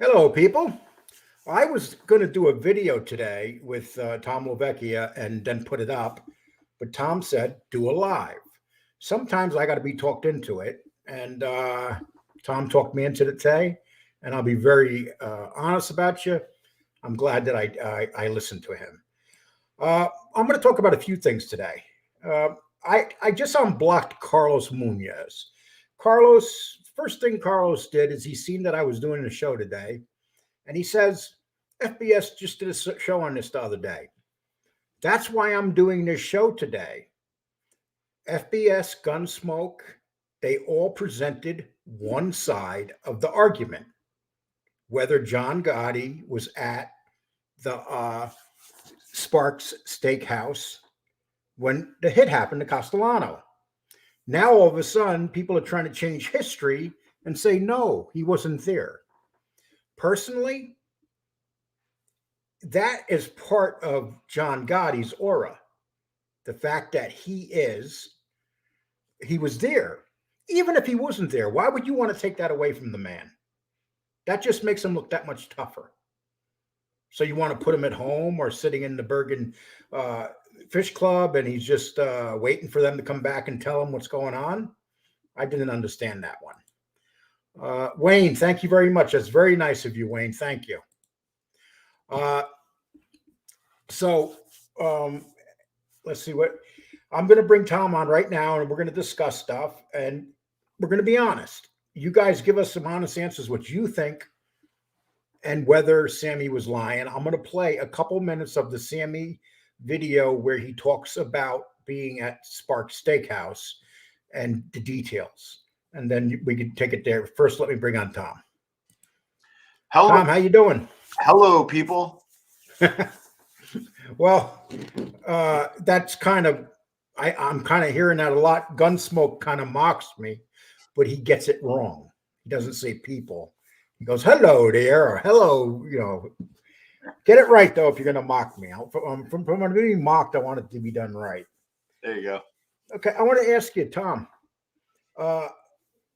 Hello, people. I was going to do a video today with Tom LaVecchia and then put it up, but Tom said do a live. Sometimes I got to be talked into it, and Tom talked me into it today. And I'll be very honest about you. I'm glad that I listened to him. I'm going to talk about a few things today. Uh, I just unblocked Carlos Munoz. Carlos, first thing Carlos did is he seen that I was doing a show today, and he says, FBS just did a show on this the other day. That's why I'm doing this show today. FBS, Gunsmoke, they all presented one side of the argument. Whether John Gotti was at the Sparks Steakhouse when the hit happened to Castellano. Now, all of a sudden, people are trying to change history and say, no, he wasn't there. Personally, that is part of John Gotti's aura. The fact that he was there. Even if he wasn't there, why would you want to take that away from the man? That just makes him look that much tougher. So you want to put him at home or sitting in the Bergen Fish Club and he's just waiting for them to come back and tell him what's going on? I didn't understand that one. Wayne, thank you very much. That's very nice of you, Wayne. Thank you. So let's see what I'm going to bring Tom on right now, and we're going to discuss stuff, and we're going to be honest. You guys give us some honest answers, what you think, and whether Sammy was lying. I'm going to play a couple minutes of the Sammy video where he talks about being at Sparks Steakhouse and the details, and then we can take it there. First, let me bring on Tom. Hello. Tom, how you doing? Hello, people. Well, that's kind of, I'm kind of hearing that a lot. Gunsmoke kind of mocks me, but he gets it wrong. He doesn't say people. He goes, hello there, or hello, Get it right, though, if you're going to mock me. From being mocked, I want it to be done right. There you go. Okay, I want to ask you, Tom,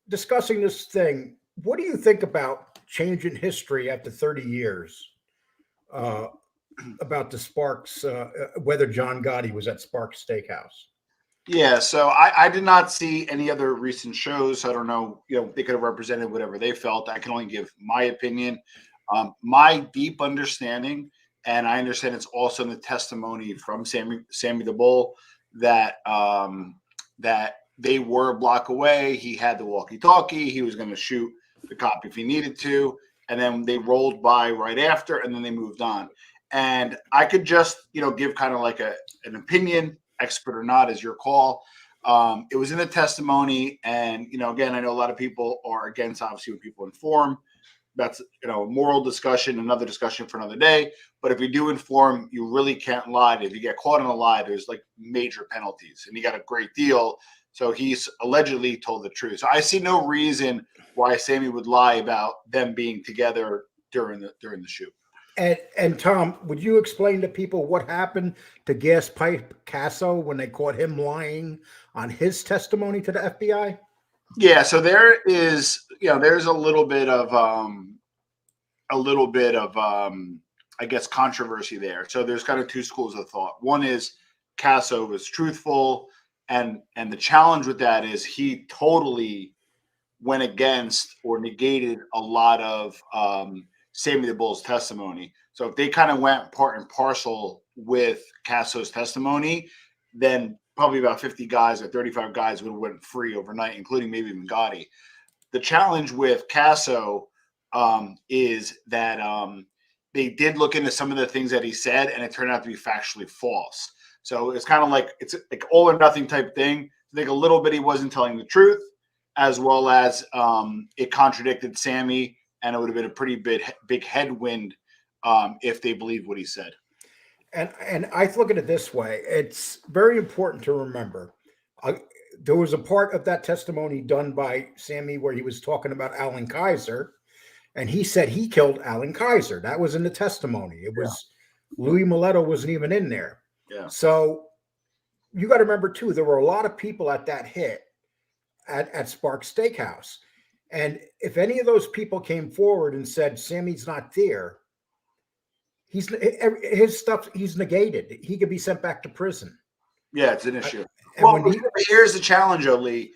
discussing this thing, what do you think about changing history after 30 years? About the Sparks, whether John Gotti was at Sparks Steakhouse. Yeah, so I did not see any other recent shows. I don't know, they could have represented whatever they felt. I can only give my opinion. My deep understanding, and I understand it's also in the testimony from Sammy the Bull, that that they were a block away. He had the walkie-talkie. He was going to shoot the cop if he needed to, and then they rolled by right after, and then they moved on. And I could just, give kind of like an opinion, expert or not, is your call. It was in the testimony. And, again, I know a lot of people are against, obviously, when people inform. That's, a moral discussion, another discussion for another day. But if you do inform, you really can't lie. If you get caught in a lie, there's like major penalties. And he got a great deal. So he's allegedly told the truth. So I see no reason why Sammy would lie about them being together during the shoot. And Tom, would you explain to people what happened to Gas Pipe Casso when they caught him lying on his testimony to the FBI? Yeah, so there is, there's a little bit of I guess, controversy there. So there's kind of two schools of thought. One is Casso was truthful, and the challenge with that is he totally went against or negated a lot of Sammy the Bull's testimony. So if they kind of went part and parcel with Casso's testimony, then probably about 50 guys or 35 guys would have went free overnight, including maybe even Gotti. The challenge with Casso is that they did look into some of the things that he said, and it turned out to be factually false. So it's kind of like it's like all or nothing type thing. I think a little bit he wasn't telling the truth, as well as it contradicted Sammy, and it would have been a pretty big headwind if they believed what he said. And I look at it this way. It's very important to remember. There was a part of that testimony done by Sammy where he was talking about Alan Kaiser, and he said he killed Alan Kaiser. That was in the testimony. It was Louis Miletto wasn't even in there. Yeah. So you got to remember, too, there were a lot of people at that hit at Sparks Steakhouse. And if any of those people came forward and said Sammy's not there, his stuff, he's negated. He could be sent back to prison. Yeah, it's an issue. And Well, here's the challenge, Lee.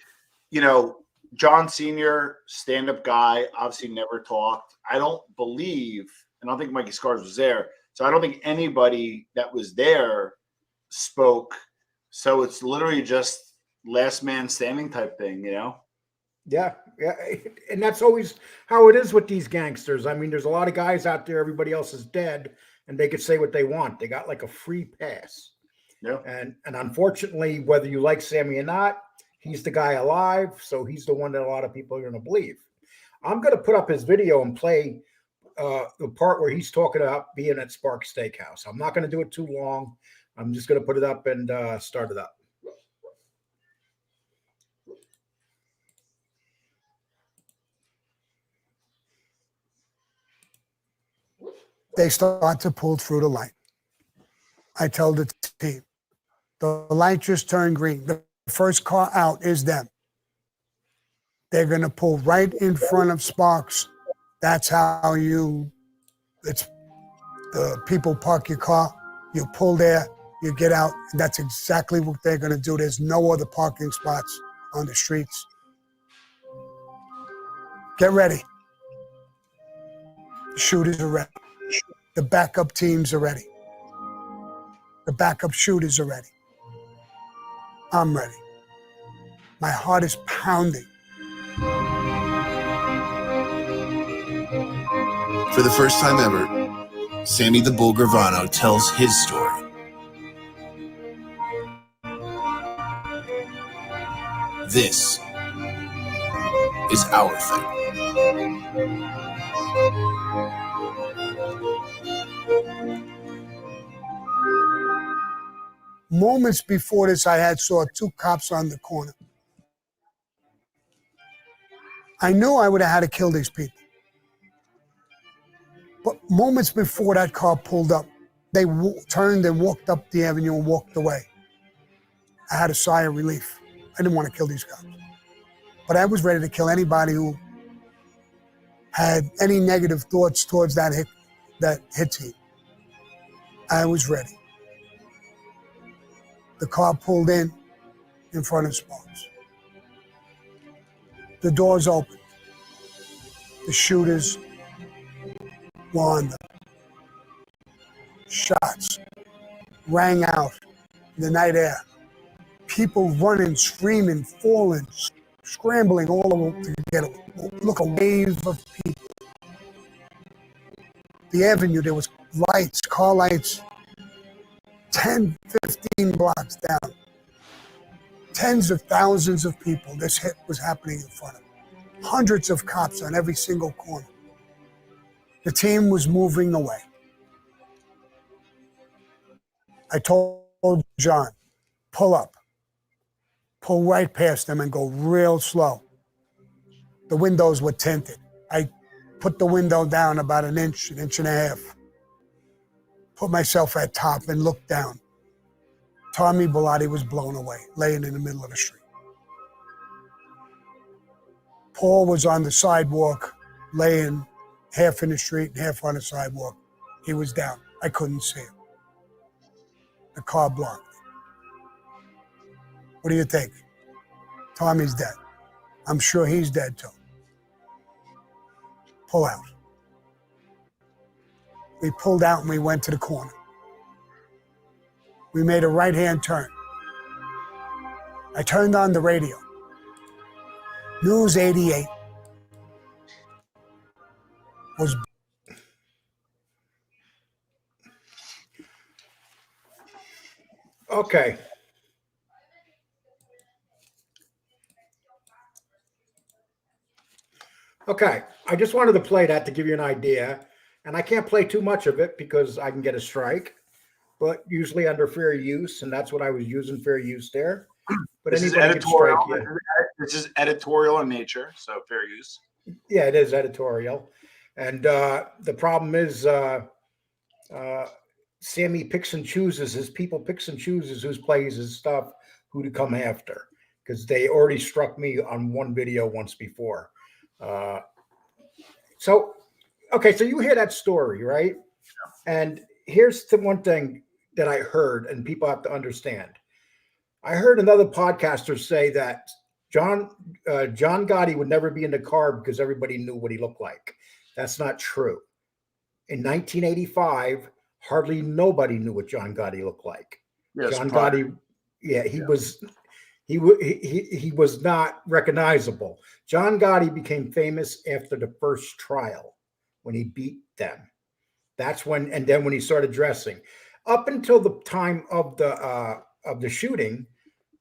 You know, John Sr., stand-up guy, obviously never talked. I don't think Mikey Scars was there. So I don't think anybody that was there spoke. So it's literally just last man standing type thing, you know? Yeah. And that's always how it is with these gangsters. I mean, there's a lot of guys out there, everybody else is dead, and they could say what they want. They got like a free pass. Yeah. And unfortunately, whether you like Sammy or not, he's the guy alive. So he's the one that a lot of people are going to believe. I'm going to put up his video and play the part where he's talking about being at Spark Steakhouse. I'm not going to do it too long. I'm just going to put it up and start it up. They start to pull through the light. I tell the team, the light just turned green. The first car out is them. They're going to pull right in front of Sparks. That's how it's the people park your car, you pull there, you get out, and that's exactly what they're going to do. There's no other parking spots on the streets. Get ready. The shooters are ready. The backup teams are ready. The backup shooters are ready. I'm ready. My heart is pounding. For the first time ever, Sammy the Bull Gravano tells his story. This is our thing. Moments before this, I saw 2 cops on the corner. I knew I would have had to kill these people. But moments before that car pulled up, they turned and walked up the avenue and walked away. I had a sigh of relief. I didn't want to kill these cops. But I was ready to kill anybody who had any negative thoughts towards that hit team. I was ready. The car pulled in front of Sparks. The doors opened. The shooters were on them. Shots rang out in the night air. People running, screaming, falling, scrambling all over to get a wave of people. The avenue, there was lights, car lights, 10, 15 blocks down. Tens of thousands of people. This hit was happening in front of them. Hundreds of cops on every single corner. The team was moving away. I told John, pull up. Pull right past them and go real slow. The windows were tinted. I put the window down about an inch and a half. Put myself at top and looked down. Tommy Bellotti was blown away, laying in the middle of the street. Paul was on the sidewalk, laying half in the street and half on the sidewalk. He was down. I couldn't see him. The car blocked it. What do you think? Tommy's dead. I'm sure he's dead too. Pull out. We pulled out and we went to the corner. We made a right-hand turn. I turned on the radio. News 88 was. Okay. Okay. I just wanted to play that to give you an idea. And I can't play too much of it because I can get a strike, but usually under fair use. And that's what I was using, fair use there. But this anybody is editorial. Can strike you. This is editorial in nature, so fair use. Yeah, it is editorial. And the problem is Sammy picks and chooses, his people picks and chooses who plays his stuff, who to come after, because they already struck me on one video once before. Uh, so, okay, so you hear that story, right? And here's the one thing that I heard, and people have to understand. I heard another podcaster say that John Gotti would never be in the car because everybody knew what he looked like. That's not true. In 1985, hardly nobody knew what John Gotti looked like. Yeah, John surprise. Gotti, yeah, Yeah. he was not recognizable. John Gotti became famous after the first trial when he beat them. That's when, and then when he started dressing. Up until the time of the shooting,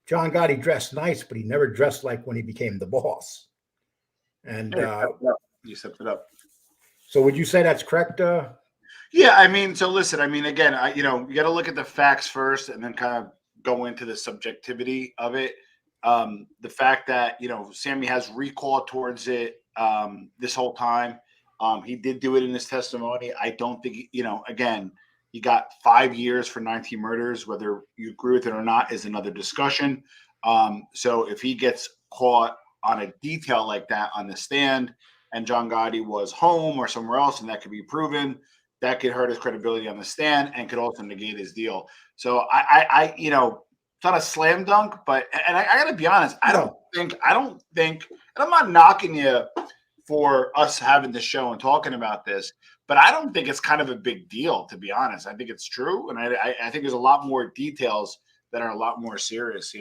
John Gotti dressed nice, but he never dressed like when he became the boss. And You stepped it up. so, would you say that's correct? Yeah, I mean, so listen, I mean, again, you got to look at the facts first, and then kind of go into the subjectivity of it. The fact that Sammy has recall towards it this whole time. He did do it in his testimony. I don't think again, he got 5 years for 19 murders. Whether you agree with it or not is another discussion. So if he gets caught on a detail like that on the stand, and John Gotti was home or somewhere else, and that could be proven, that could hurt his credibility on the stand and could also negate his deal. So I it's not a slam dunk, but I got to be honest, I don't think, and I'm not knocking you for us having this show and talking about this, but I don't think it's kind of a big deal, to be honest. I think it's true, and I think there's a lot more details that are a lot more serious.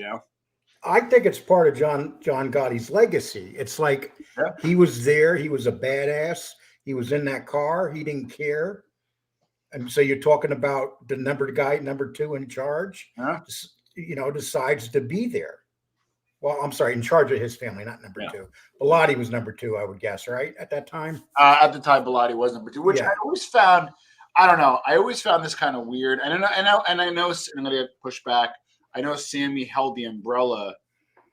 I think it's part of John Gotti's legacy. It's like he was there. He was a badass. He was in that car. He didn't care. And so you're talking about the number 2 in charge, decides to be there. Well, I'm sorry, in charge of his family, not number 2. Bilotti was number 2, I would guess, right? At that time? At the time, Bilotti was number 2, which I always found, I don't know, I always found this kind of weird. And I know, I'm going to get pushed back. I know Sammy held the umbrella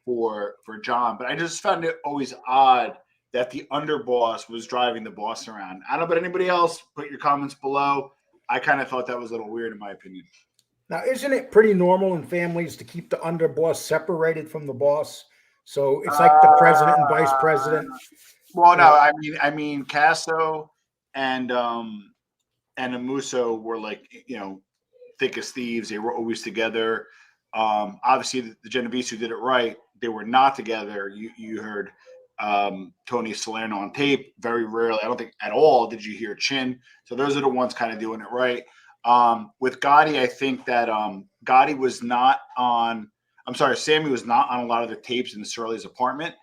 for John, but I just found it always odd that the underboss was driving the boss around. I don't know about anybody else. Put your comments below. I kind of thought that was a little weird in my opinion. Now, isn't it pretty normal in families to keep the underboss separated from the boss? So it's like the president and vice president. Well, no, I mean, Casso and Amuso were like, thick as thieves. They were always together. Obviously, the Genovese who did it right, they were not together. You heard Tony Salerno on tape. Very rarely, I don't think at all, did you hear Chin. So those are the ones kind of doing it right. With Gotti, I think that Gotti was not on. I'm sorry, Sammy was not on a lot of the tapes in Surly's apartment.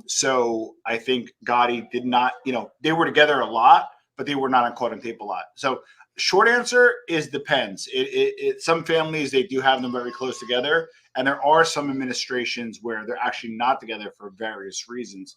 So I think Gotti did not. They were together a lot, but they were not on caught on tape a lot. So short answer is depends. Some families, they do have them very close together, and there are some administrations where they're actually not together for various reasons.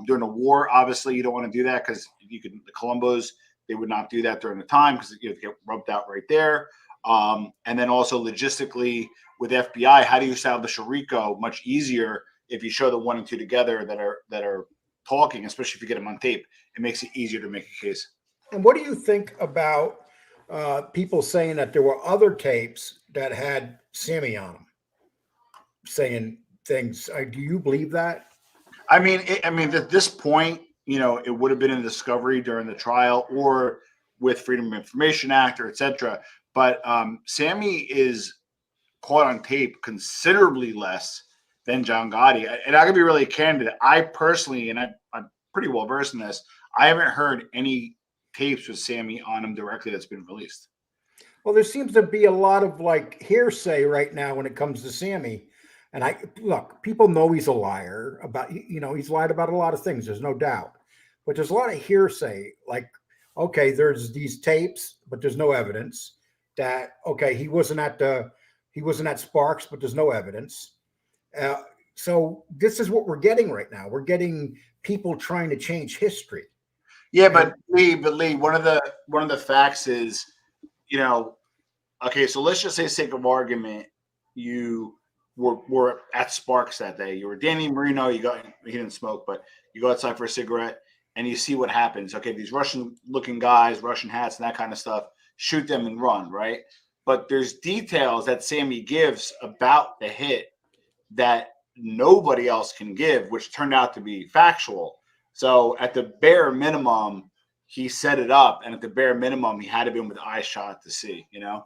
During the war, obviously, you don't want to do that because the Colombos, they would not do that during the time because you get rubbed out right there. And then also logistically with FBI, how do you establish a RICO? Much easier if you show the 1 and 2 together that are talking, especially if you get them on tape. It makes it easier to make a case. And what do you think about people saying that there were other tapes that had Sammy on them, saying things? Do you believe that? I mean, at this point, it would have been in discovery during the trial or with Freedom of Information Act or et cetera. But Sammy is caught on tape considerably less than John Gotti. And I can be really candid. I personally, and I'm pretty well versed in this, I haven't heard any tapes with Sammy on him directly that's been released. Well, there seems to be a lot of like hearsay right now when it comes to Sammy. And people know he's a liar about, he's lied about a lot of things. There's no doubt, but there's a lot of hearsay. Like, okay, there's these tapes, but there's no evidence that, okay, he wasn't at Sparks, but there's no evidence. So this is what we're getting right now. We're getting people trying to change history. Yeah, but Lee, one of the facts is, okay, so let's just say, sake of argument, you were at Sparks that day. You were Danny Marino. He didn't smoke, but you go outside for a cigarette and you see what happens. Okay, these Russian-looking guys, Russian hats, and that kind of stuff. Shoot them and run, right? But there's details that Sammy gives about the hit that nobody else can give, which turned out to be factual. So at the bare minimum, he set it up, and at the bare minimum, he had to be with eye shot to see, you know.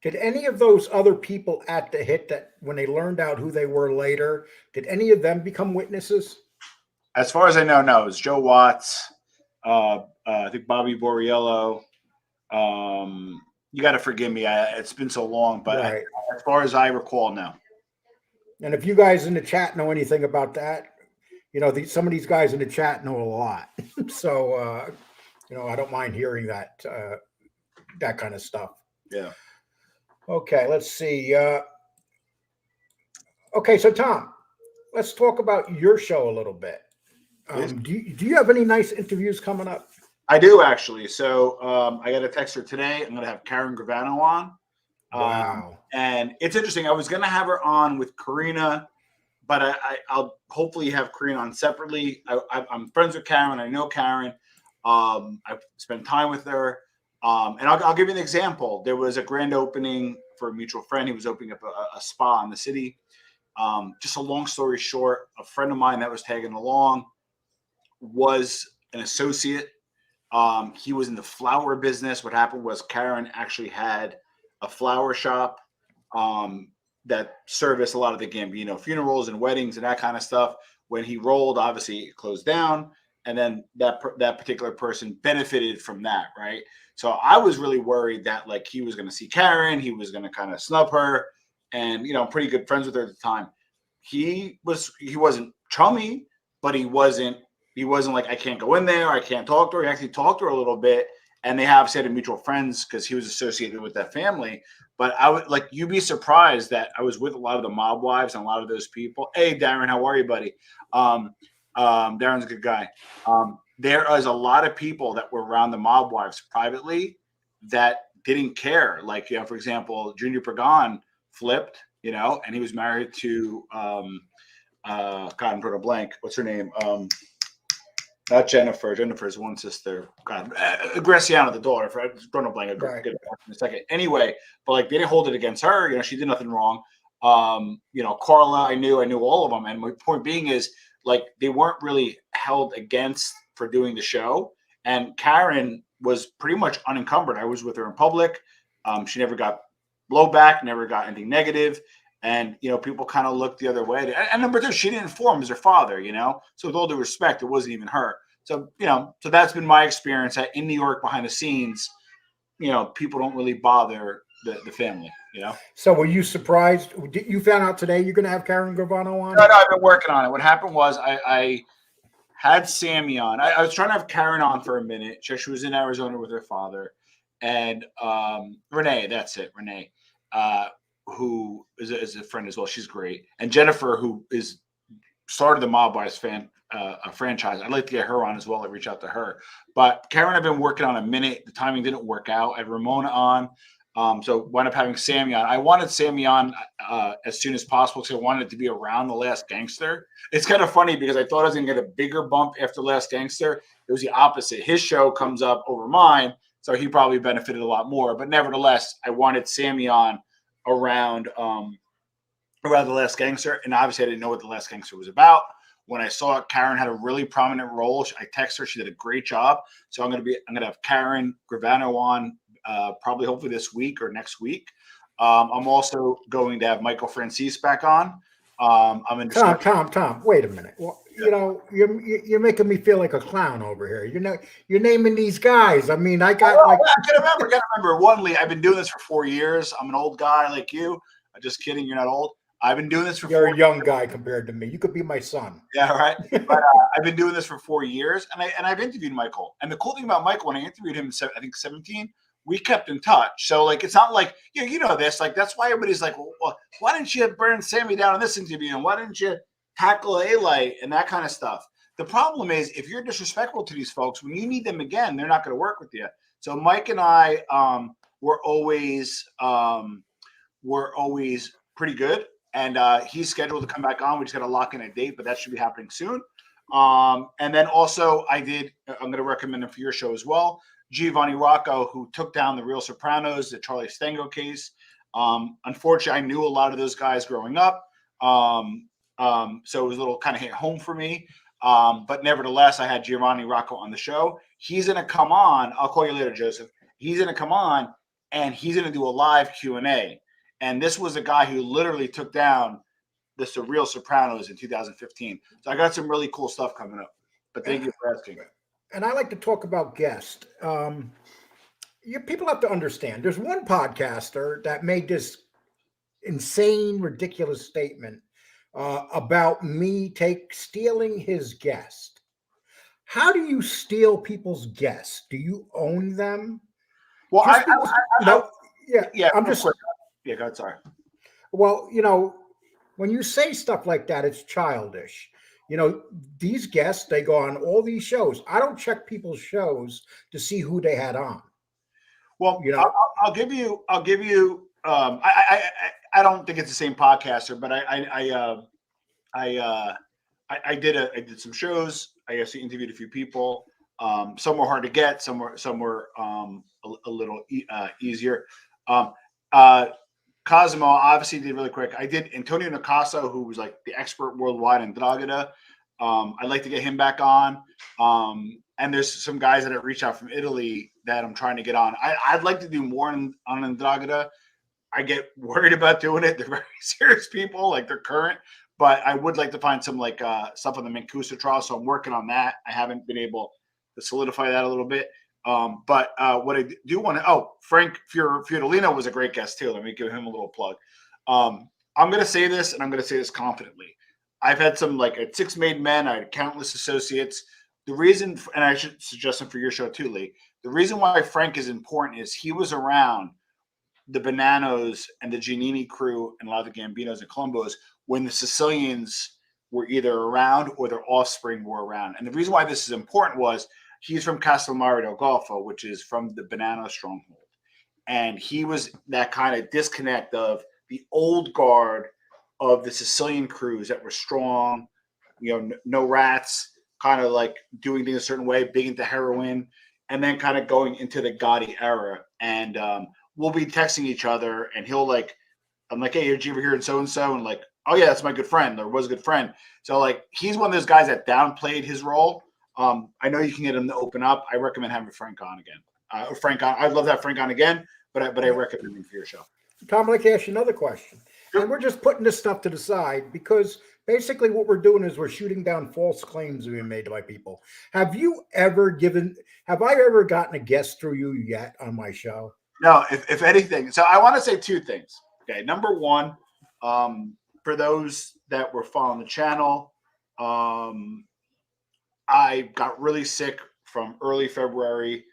Did any of those other people at the hit, that when they learned out who they were later, did any of them become witnesses? As far as I know, no. It's Joe Watts, I think Bobby Borriello. You got to forgive me. It's been so long, but Right. as far as I recall, no. And if you guys in the chat know anything about that, you know, some of these guys in the chat know a lot. So, you know, I don't mind hearing that, that kind of stuff. Yeah. Okay, let's see. Okay, so Tom, let's talk about your show a little bit. Do you have any nice interviews coming up? I do, actually. So I got a text her today. I'm going to have Karen Gravano on. Wow. And it's interesting. I was going to have her on with Karina, but I'll hopefully have Karina on separately. I'm friends with Karen. I know Karen. I've spent time with her. And I'll give you an example. There was a grand opening for a mutual friend. He was opening up a spa in the city. Just a long story short, a friend of mine that was tagging along was an associate. He was in the flower business. What happened was Karen actually had a flower shop that serviced a lot of the Gambino funerals and weddings and that kind of stuff. When he rolled, obviously it closed down, and then that particular person benefited from that, right? So I was really worried that like he was going to see Karen, he was going to kind of snub her, and you know, I'm pretty good friends with her at the time. He wasn't chummy, but he wasn't like, I can't go in there, I can't talk to her. He actually talked to her a little bit, and they have said mutual friends because he was associated with that family. But I would like, you'd be surprised that I was with a lot of the mob wives and a lot of those people. Hey, Darren, how are you, buddy? Darren's a good guy. There is a lot of people that were around the mob wives privately that didn't care. Like, you know, for example, Junior Pagan flipped, you know, and he was married to God, I'm drawing a blank. What's her name? Not Jennifer. Jennifer's one sister. God, Graciana, the daughter. I'm drawing a blank. I'll Right. get it back in a second. Anyway, but like they didn't hold it against her. You know, she did nothing wrong. You know, Carla, I knew all of them. And my point being is, like, they weren't really held against for doing the show. And Karen was pretty much unencumbered. I was with her in public. She never got blowback, never got anything negative. And, you know, people kind of looked the other way. And number two, she didn't inform as her father, you know. So with all due respect, it wasn't even her. So, you know, so that's been my experience in New York behind the scenes. You know, people don't really bother the family, you know. So were you surprised? You found out today you're going to have Karen Gravano on? No, I've been working on it. What happened was I had Sammy on. I was trying to have Karen on for a minute. She was in Arizona with her father. And Renee, that's it, Renee. Who is a friend as well. She's great. And Jennifer, who is started the Mob Wives a franchise. I'd like to get her on as well. I reach out to her. But Karen, I've been working on a minute. The timing didn't work out. I had Ramona on. So wound up having Sammy on. I wanted Sammy on as soon as possible because I wanted it to be around The Last Gangster. It's kind of funny because I thought I was going to get a bigger bump after Last Gangster. It was the opposite. His show comes up over mine, so he probably benefited a lot more. But nevertheless, I wanted Sammy on around The Last Gangster, and obviously I didn't know what The Last Gangster was about. When I saw it, Karen had a really prominent role. I texted her; she did a great job. So I'm gonna have Karen Gravano on probably hopefully this week or next week. I'm also going to have Michael Francis back on. I'm in Tom, wait a minute. Well, you know, you're making me feel like a clown over here. You know, you're naming these guys. I mean, I got like. I gotta remember. One, Lee, I've been doing this for 4 years. I'm an old guy like you. I'm just kidding. You're not old. I've been doing this for. You're a young guy compared to me. You could be my son. Yeah, right. But I've been doing this for 4 years, and I've interviewed Michael. And the cool thing about Michael, when I interviewed him in I think 17, we kept in touch. So like, it's not like you know this. Like that's why everybody's like, well, why didn't you burn Sammy down in this interview, and why didn't you tackle A-Light and that kind of stuff? The problem is if you're disrespectful to these folks, when you need them again, they're not going to work with you. So Mike and I were always pretty good. And he's scheduled to come back on. We just got to lock in a date, but that should be happening soon. And then also I'm going to recommend him for your show as well. Giovanni Rocco, who took down the Real Sopranos, the Charlie Stango case. Unfortunately, I knew a lot of those guys growing up. So it was a little kind of hit home for me. But nevertheless, I had Giovanni Rocco on the show. He's going to come on. I'll call you later, Joseph. He's going to come on, and he's going to do a live Q&A. And this was a guy who literally took down the Surreal Sopranos in 2015. So I got some really cool stuff coming up. But thank you for asking. And I like to talk about guests. People have to understand. There's one podcaster that made this insane, ridiculous statement about me stealing his guest. How do you steal people's guests? Do you own them? Well, yeah, I'm just. Yeah, go ahead. Sorry. Well, when you say stuff like that, it's childish. These guests, they go on all these shows. I don't check people's shows to see who they had on. Well, I'll give you. I don't think it's the same podcaster, but I did some shows. I actually interviewed a few people. Some were hard to get. Some were a little easier. Cosimo obviously did really quick. I did Antonio Nicasso, who was like the expert worldwide in Dragada. I'd like to get him back on. And there's some guys that have reached out from Italy that I'm trying to get on. I'd like to do more on Dragada. I get worried about doing it. They're very serious people, like they're current. But I would like to find some like stuff on the Mancuso trial. So I'm working on that. I haven't been able to solidify that a little bit. But what I do want to, Frank Fiordolino was a great guest too. Let me give him a little plug. I'm going to say this, and I'm going to say this confidently. I've had some, like at 6 Made Men, I had countless associates. The reason, and I should suggest him for your show too, Lee. The reason why Frank is important is he was around the Bananos and the Giannini crew and a lot of the Gambinos and Colombos when the Sicilians were either around or their offspring were around. And the reason why this is important was he's from Castellano del Golfo, which is from the Banana stronghold. And he was that kind of disconnect of the old guard of the Sicilian crews that were strong, no rats, kind of like doing things a certain way, big into heroin, and then kind of going into the Gotti era. And we'll be texting each other, and he'll like, I'm like, hey, did you ever hear so-and-so? And like, oh yeah, that's my good friend, or was a good friend. So like, he's one of those guys that downplayed his role. I know you can get him to open up. I recommend having Frank on again. I'd love to have Frank on again, but I recommend him for your show. Tom, I'd like to ask you another question. Sure. And we're just putting this stuff to the side because basically what we're doing is we're shooting down false claims being made by people. Have I ever gotten a guest through you yet on my show? No, if anything. So I want to say 2 things. Okay. Number one, for those that were following the channel, I got really sick from early February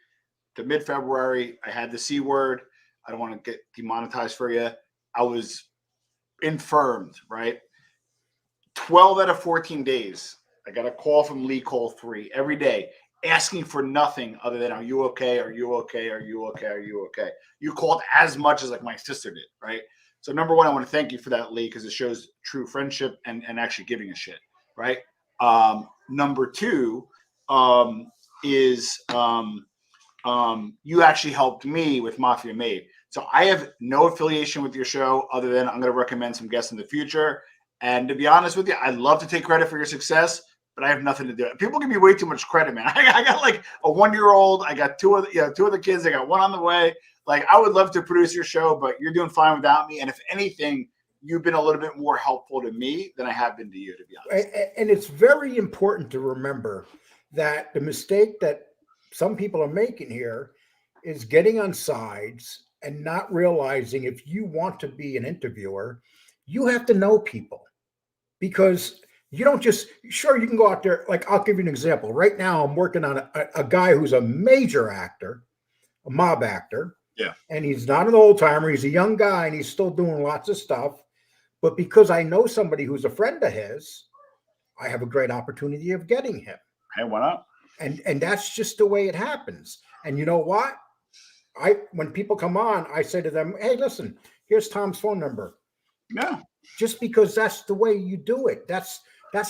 to mid-February. I had the C word. I don't want to get demonetized for you. I was infirmed, right? 12 out of 14 days, I got a call from Lee Cole 3 every day asking for nothing other than, are you okay? Are you okay? Are you okay? Are you okay? You called as much as like my sister did, right? So number one, I want to thank you for that, Lee, because it shows true friendship and actually giving a shit, right? Number two is you actually helped me with Mafia Made. So I have no affiliation with your show other than I'm going to recommend some guests in the future. And to be honest with you, I'd love to take credit for your success, but I have nothing to do. People give me way too much credit, man. I got like a 1-year-old. I got two of the kids. I got one on the way. Like, I would love to produce your show, but you're doing fine without me. And if anything, you've been a little bit more helpful to me than I have been to you, to be honest. And it's very important to remember that the mistake that some people are making here is getting on sides and not realizing if you want to be an interviewer, you have to know people, because you don't just, sure, you can go out there. Like, I'll give you an example. Right now, I'm working on a guy who's a major actor, a mob actor. Yeah. And he's not an old timer. He's a young guy and he's still doing lots of stuff. But because I know somebody who's a friend of his, I have a great opportunity of getting him. Hey, why not? And that's just the way it happens. And you know what? When people come on, I say to them, hey, listen, here's Tom's phone number. Yeah. Just because that's the way you do it. That's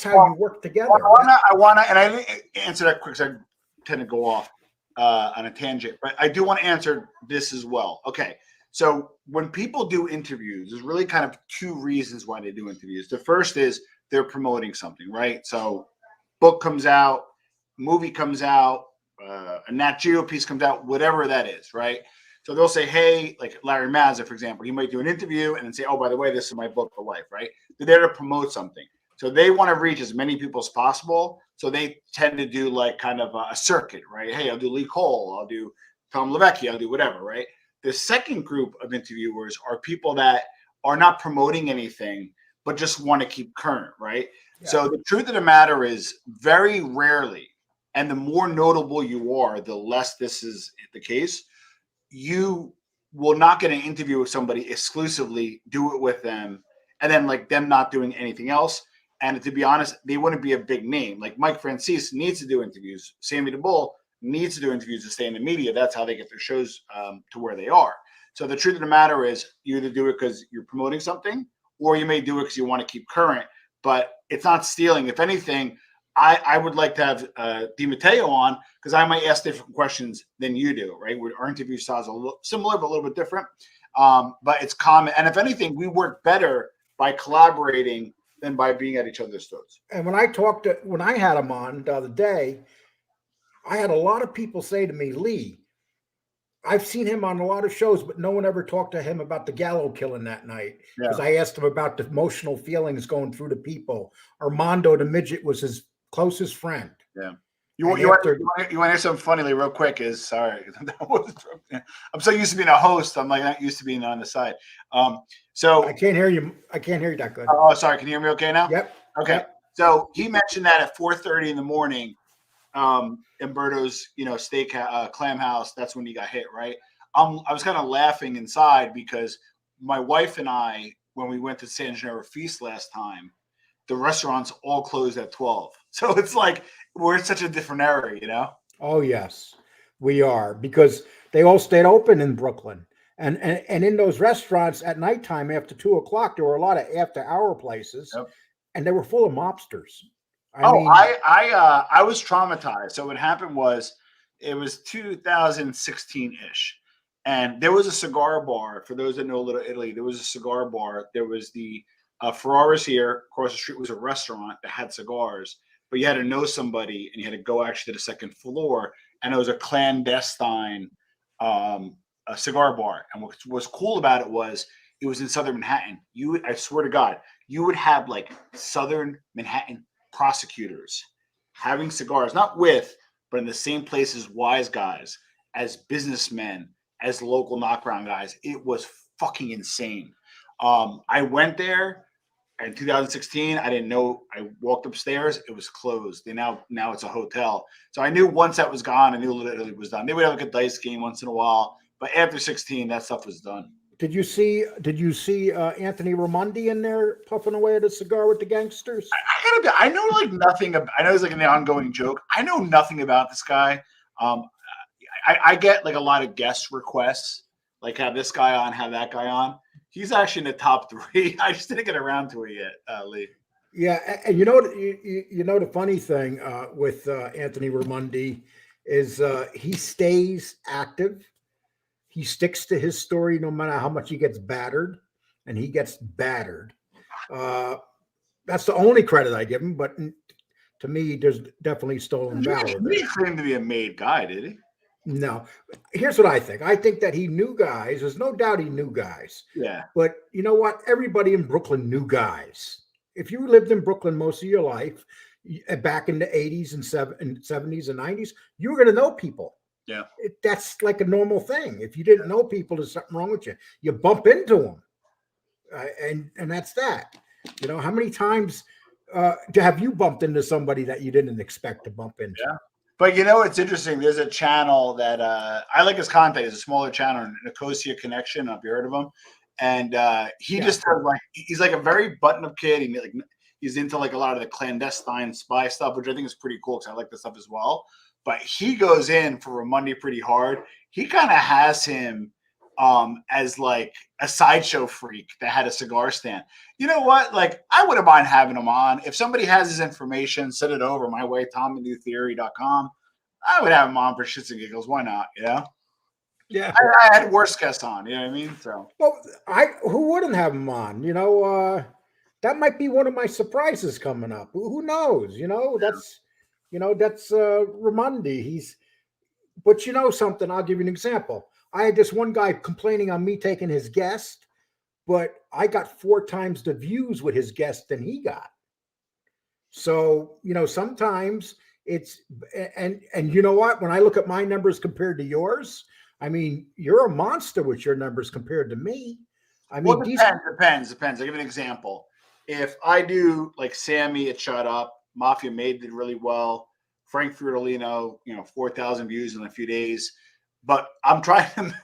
how you work together. I want to, and I didn't answer that quick because I tend to go off on a tangent, but I do want to answer this as well. Okay. So when people do interviews, there's really kind of 2 reasons why they do interviews. The first is they're promoting something, right? So book comes out, movie comes out, a Nat Geo piece comes out, whatever that is, right? So they'll say, hey, like Larry Mazza, for example, he might do an interview and then say, oh, by the way, this is my book, The Life, right? They're there to promote something. So they want to reach as many people as possible. So they tend to do like kind of a circuit, right? Hey, I'll do Lee Cole, I'll do Tom LaVecchia, I'll do whatever, right? The second group of interviewers are people that are not promoting anything, but just want to keep current, right? Yeah. So the truth of the matter is very rarely, and the more notable you are, the less this is the case. You will not get an interview with somebody exclusively, do it with them, and then like them not doing anything else. And to be honest, they wouldn't be a big name. Like Mike Francis needs to do interviews. Sammy the Bull needs to do interviews to stay in the media. That's how they get their shows to where they are. So the truth of the matter is you either do it because you're promoting something, or you may do it because you want to keep current, but it's not stealing. If anything, I would like to have DiMatteo on because I might ask different questions than you do, right? Our interview styles are a little similar, but a little bit different. But it's common. And if anything, we work better by collaborating than by being at each other's throats. And when I had him on the other day, I had a lot of people say to me, Lee, I've seen him on a lot of shows, but no one ever talked to him about the Gallo killing that night. Because I asked him about the emotional feelings going through the people. Armando the midget was his closest friend. Yeah. You want to hear something funny real quick? Sorry. I'm so used to being a host. I'm like not used to being on the side. So I can't hear you. I can't hear you that good. Oh, sorry. Can you hear me okay now? Yep. Okay. Yep. So he mentioned that at 4:30 in the morning, Umberto's, steak clam house. That's when he got hit, right? I was kind of laughing inside because my wife and I, when we went to San Gennaro Feast last time, the restaurants all closed at 12. So it's like we're in such a different era, Oh yes, we are, because they all stayed open in Brooklyn, and in those restaurants at nighttime after 2:00, there were a lot of after-hour places, Yep. and they were full of mobsters. I was traumatized. So what happened was it was 2016-ish. And there was a cigar bar. For those that know Little Italy, there was a cigar bar. There was the Ferraris here. Across the street was a restaurant that had cigars. But you had to know somebody, and you had to go actually to the second floor. And it was a clandestine a cigar bar. And what was cool about it was in Southern Manhattan. I swear to God, you would have like Southern Manhattan prosecutors having cigars, not with, but in the same place as wise guys, as businessmen, as local knockaround guys. It was fucking insane. I went there in 2016. I didn't know. I walked upstairs. It was closed. Now it's a hotel. So I knew once that was gone, I knew Little Italy was done. They would have like a dice game once in a while, but after 16, that stuff was done. Did you see Anthony Raimondi in there puffing away at a cigar with the gangsters? I know like nothing. I know it's like an ongoing joke. I know nothing about this guy. I get like a lot of guest requests, like have this guy on, have that guy on. He's actually in the top 3. I just didn't get around to it yet, Lee. Yeah, and you know the funny thing with Anthony Raimondi is he stays active. He sticks to his story no matter how much he gets battered, and he gets battered. That's the only credit I give him, but to me, there's definitely stolen valor. He didn't claim to be a made guy, did he? No. Here's what I think. I think that he knew guys. There's no doubt he knew guys. Yeah. But you know what? Everybody in Brooklyn knew guys. If you lived in Brooklyn most of your life, back in the 80s and 70s and 90s, you were going to know people. Yeah. That's like a normal thing. If you didn't know people, there's something wrong with you. You bump into them. And that's that. How many times have you bumped into somebody that you didn't expect to bump into? Yeah. But it's interesting. There's a channel that I like his content. It's a smaller channel, Nicosia Connection. Have you heard of him? And he just does he's like a very button-up kid. He's into like a lot of the clandestine spy stuff, which I think is pretty cool because I like this stuff as well. But he goes in for Raimondi pretty hard. He kind of has him as like a sideshow freak that had a cigar stand. You know what? Like, I wouldn't mind having him on. If somebody has his information, send it over my way, TomandNewTheory.com. I would have him on for shits and giggles. Why not? Yeah. I had worse guests on. You know what I mean? So, well, who wouldn't have him on? That might be one of my surprises coming up. Who knows? That's Ramondi. But you know something? I'll give you an example. I had this one guy complaining on me taking his guest, but I got 4 times the views with his guest than he got. So, sometimes it's, and you know what? When I look at my numbers compared to yours, I mean, you're a monster with your numbers compared to me. I mean, Well, depends. I'll give you an example. If I do like Sammy, it shut up. Mafia Made did really well. Frank Friedolino, 4,000 views in a few days. But I'm trying to,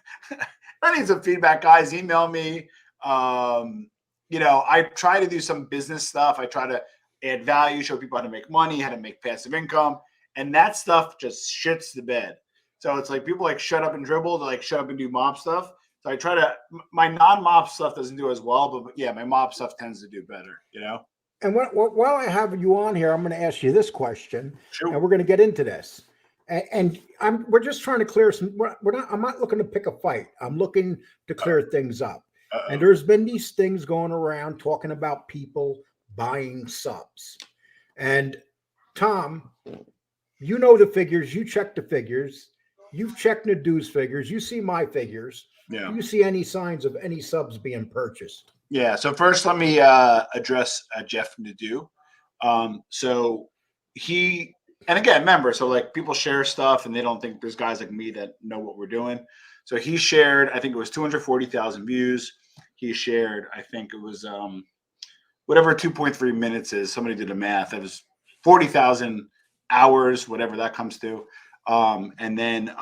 I need some feedback, guys. Email me. I try to do some business stuff. I try to add value, show people how to make money, how to make passive income. And that stuff just shits the bed. So it's like people like shut up and dribble to like shut up and do mob stuff. So I try to, my non-mob stuff doesn't do as well, but yeah, my mob stuff tends to do better, And while I have you on here, I'm going to ask you this question, Sure. and we're going to get into this. And we're just trying to clear some. I'm not looking to pick a fight. I'm looking to clear things up. And there's been these things going around talking about people buying subs. And Tom, you know the figures. You check the figures. You've checked Nadu's figures. You see my figures. Yeah. Do you see any signs of any subs being purchased? Yeah. So first, let me address Jeff Nadu. So he, and again, remember, so like people share stuff and they don't think there's guys like me that know what we're doing. So he shared, I think it was 240,000 views. He shared, I think it was whatever 2.3 minutes is. Somebody did the math. It was 40,000 hours, whatever that comes to. And then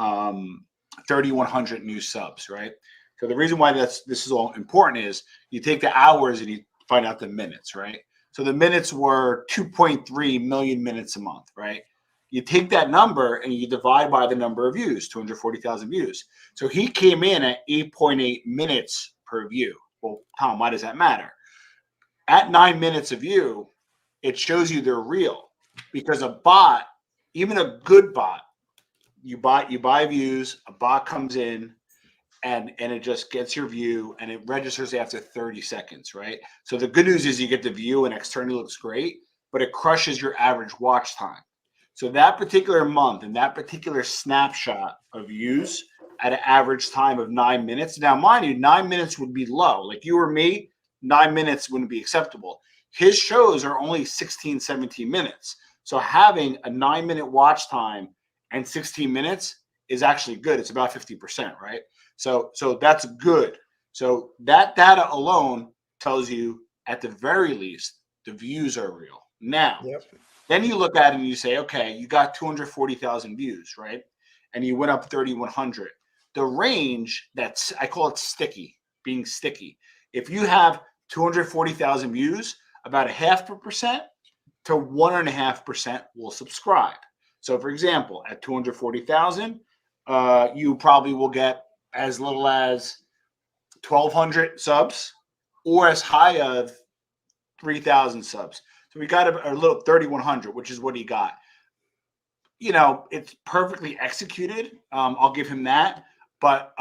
3,100 new subs, right? So the reason why this is all important is you take the hours and you find out the minutes, right? So the minutes were 2.3 million minutes a month, right? You take that number and you divide by the number of views, 240,000 views. So he came in at 8.8 minutes per view. Well, Tom, why does that matter? At 9 minutes of view, it shows you they're real, because a bot, even a good bot, you buy views, a bot comes in and it just gets your view and it registers after 30 seconds, right? So the good news is you get the view and externally looks great, but it crushes your average watch time. So that particular month and that particular snapshot of views at an average time of 9 minutes. Now, mind you, 9 minutes would be low. Like you or me, 9 minutes wouldn't be acceptable. His shows are only 16, 17 minutes. So having a 9-minute watch time and 16 minutes is actually good. It's about 50%, right? So that's good. So that data alone tells you, at the very least, the views are real. Now, Then you look at it and you say, okay, you got 240,000 views, right? And you went up 3,100. The range, I call it sticky, being sticky. If you have 240,000 views, about 0.5% to 1.5% will subscribe. So, for example, at 240,000, you probably will get as little as 1,200 subs or as high as 3,000 subs. So we got a little 3,100, which is what he got. It's perfectly executed. I'll give him that. But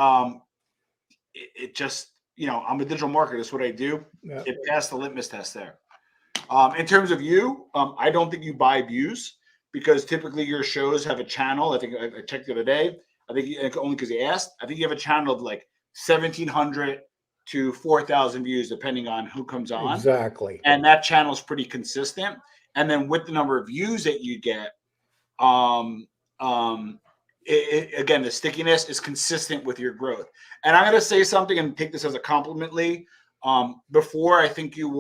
it just, I'm a digital marketer. That's what I do. Yeah. It passed the litmus test there. In terms of you, I don't think you buy views, because typically your shows have a channel. I think I checked the other day. I think only because you asked. I think you have a channel of like 1,700 to 4,000 views, depending on who comes on. Exactly. And that channel is pretty consistent. And then with the number of views that you get, again, the stickiness is consistent with your growth. And I'm going to say something and take this as a compliment, Lee. Before, I think you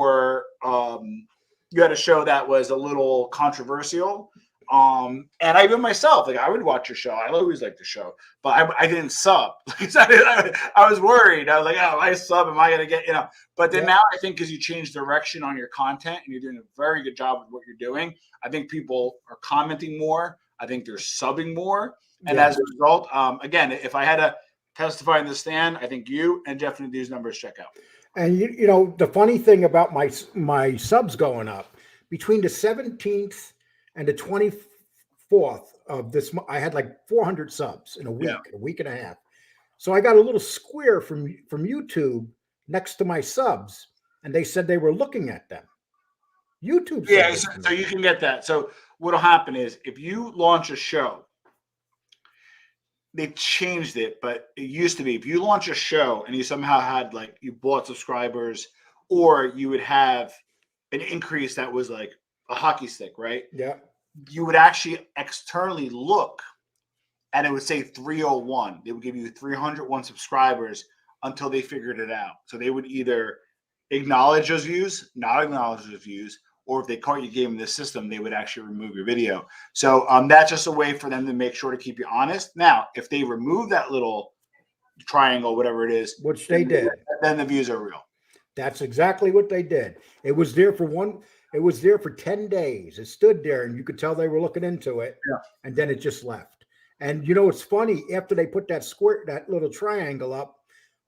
had a show that was a little controversial. And I even myself, like, I would watch your show. I always liked the show, but I didn't sub. I was worried. I was like, oh, I sub, am I going to get, but then now I think because you changed direction on your content and you're doing a very good job with what you're doing, I think people are commenting more. I think they're subbing more. And as a result, again, if I had to testify in the stand, I think you and Jeff Nadu's numbers check out. And the funny thing about my subs going up, between the 17th and the 24th of this month, I had like 400 subs in a week and a half. So I got a little square from YouTube next to my subs, and they said they were looking at them. YouTube. Yeah, so you can get that. So what'll happen is if you launch a show, they changed it, but it used to be if you launch a show and you somehow had like you bought subscribers, or you would have an increase that was like a hockey stick, right? Yeah. You would actually externally look and it would say 301. They would give you 301 subscribers until they figured it out. So they would either acknowledge those views, not acknowledge those views, or if they caught you game in the system, they would actually remove your video. So that's just a way for them to make sure to keep you honest. Now, if they remove that little triangle, whatever it is, Which they did. then the views are real. That's exactly what they did. It was there for 10 days. It stood there and you could tell they were looking into it. Yeah. And then it just left. And you know, it's funny, after they put that little triangle up,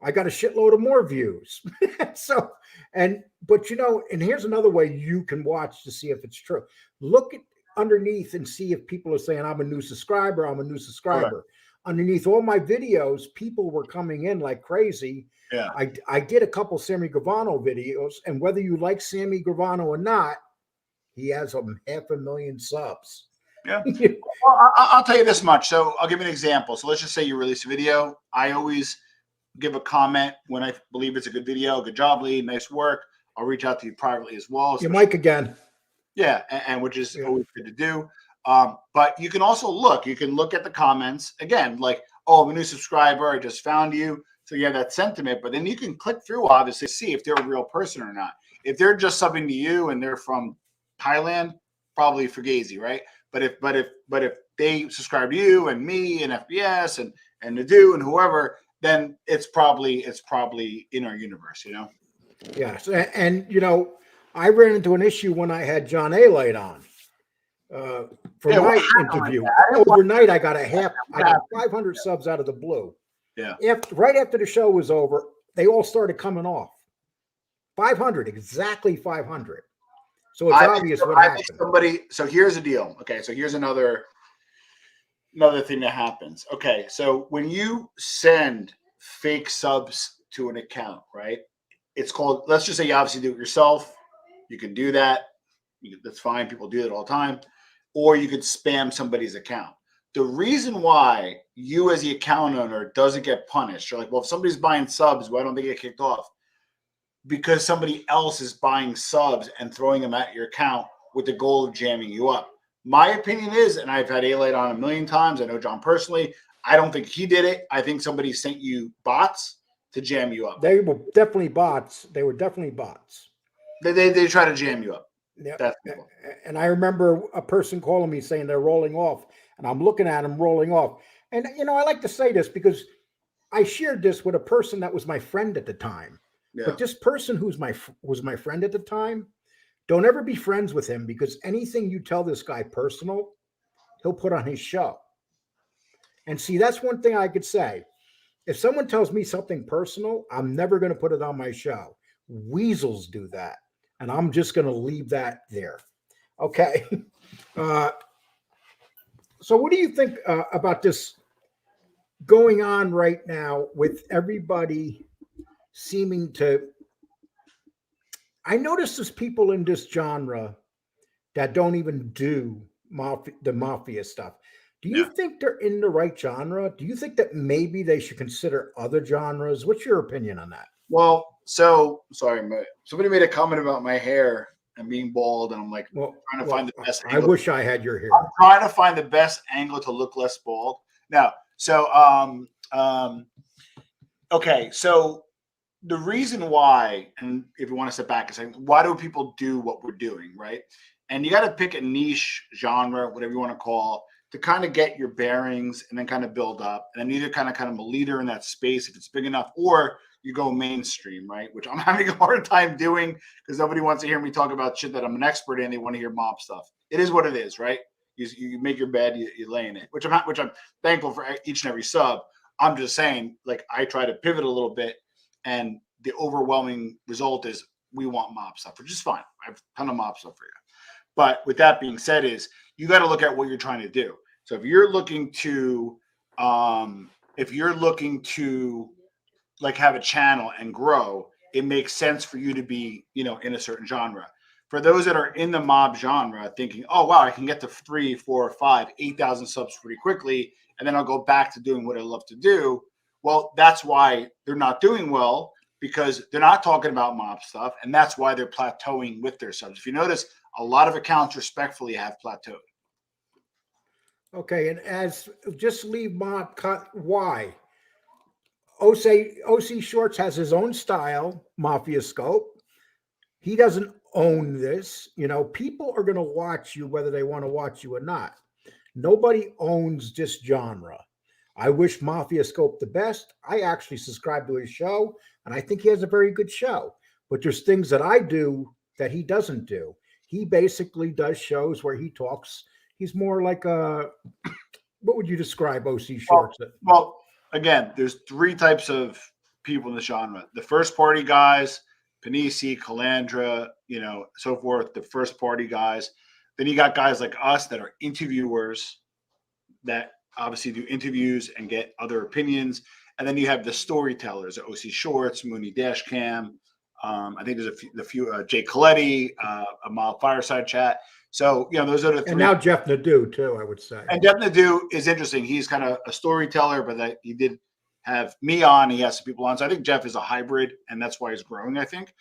I got a shitload of more views. But you know, and here's another way you can watch to see if it's true. Look at underneath and see if people are saying, I'm a new subscriber. Correct. Underneath all my videos, people were coming in like crazy. Yeah. I did a couple Sammy Gravano videos, and whether you like Sammy Gravano or not, he has 500,000 subs. Yeah. Well, I'll tell you this much. So I'll give you an example. So let's just say you release a video. I always give a comment when I believe it's a good video. Good job, Lee. Nice work. I'll reach out to you privately as well. Your mic again. Yeah, and which is always good to do. But you can also look. You can look at the comments again, like, oh, I'm a new subscriber. I just found you. So you have that sentiment. But then you can click through, obviously, see if they're a real person or not. If they're just subbing to you and they're from Thailand, probably Fugazi, right? But if they subscribe to you and me and FBS and Nadu and whoever, then it's probably in our universe, you know. Yes, and you know, I ran into an issue when I had John A. on for my interview. Overnight, I got 500 subs out of the blue. Yeah. Right after the show was over, they all started coming off. 500, exactly 500. So it's obvious what happened. So here's the deal. Okay, so here's another thing that happens. Okay, so when you send fake subs to an account, right? It's called, let's just say you obviously do it yourself. You can do that. That's fine. People do it all the time. Or you could spam somebody's account. The reason why you as the account owner doesn't get punished, you're like, well, if somebody's buying subs, why don't they get kicked off? Because somebody else is buying subs and throwing them at your account with the goal of jamming you up. My opinion is, and I've had A-Light on a million times. I know John personally. I don't think he did it. I think somebody sent you bots to jam you up. They were definitely bots. They try to jam you up. Yeah. And I remember a person calling me saying they're rolling off, and I'm looking at them rolling off. And you know, I like to say this because I shared this with a person that was my friend at the time. Yeah. But this person was my friend at the time, don't ever be friends with him, because anything you tell this guy personal, he'll put on his show. And see, that's one thing I could say. If someone tells me something personal, I'm never going to put it on my show. Weasels do that. And I'm just going to leave that there. Okay. So what do you think about this going on right now with everybody seeming to, I notice there's people in this genre that don't even do the mafia stuff. Do you think they're in the right genre? Do you think that maybe they should consider other genres? What's your opinion on that? Well, so sorry, somebody made a comment about my hair and being bald, and I'm like, trying to find the best angle. I wish I had your hair. I'm trying to find the best angle to look less bald. Now, so okay, so the reason why, and if you want to step back and say, why do people do what we're doing, right? And you got to pick a niche genre, whatever you want to call, to kind of get your bearings and then kind of build up. And then either kind of a leader in that space if it's big enough, or you go mainstream, right? Which I'm having a hard time doing because nobody wants to hear me talk about shit that I'm an expert in. They want to hear mob stuff. It is what it is, right? You make your bed, you lay in it, which I'm thankful for each and every sub. I'm just saying, like, I try to pivot a little bit, and the overwhelming result is we want mob stuff, which is fine. I have a ton of mob stuff for you. But with that being said, is you got to look at what you're trying to do. So if you're looking to like have a channel and grow, it makes sense for you to be, in a certain genre. for those that are in the mob genre thinking, oh, wow, I can get to 3, 4, 5, 8,000 subs pretty quickly, and then I'll go back to doing what I love to do. Well, that's why they're not doing well, because they're not talking about mob stuff, and that's why they're plateauing with their subs. If you notice, a lot of accounts respectfully have plateaued. Okay, and as just leave mob cut. Why? OC Shorts has his own style, Mafia Scope. He doesn't own this. You know, people are going to watch you whether they want to watch you or not. Nobody owns this genre. I wish Mafia Scope the best. I actually subscribe to his show, and I think he has a very good show. But there's things that I do that he doesn't do. He basically does shows where he talks. He's more like a, what would you describe OC Shorts? Well, again, there's 3 types of people in the genre. The first party guys, Panisi, Calandra, you know, so forth, the first party guys. Then you got guys like us that are interviewers that obviously do interviews and get other opinions. And then you have the storytellers, OC Shorts, Mooney Dashcam. I think there's a few Jay Coletti, a Mild Fireside Chat. So, you know, those are the 3. And now Jeff Nadeau, too, I would say. And Jeff Nadeau is interesting. He's kind of a storyteller, but he did have me on. He has some people on. So I think Jeff is a hybrid, and that's why he's growing, I think.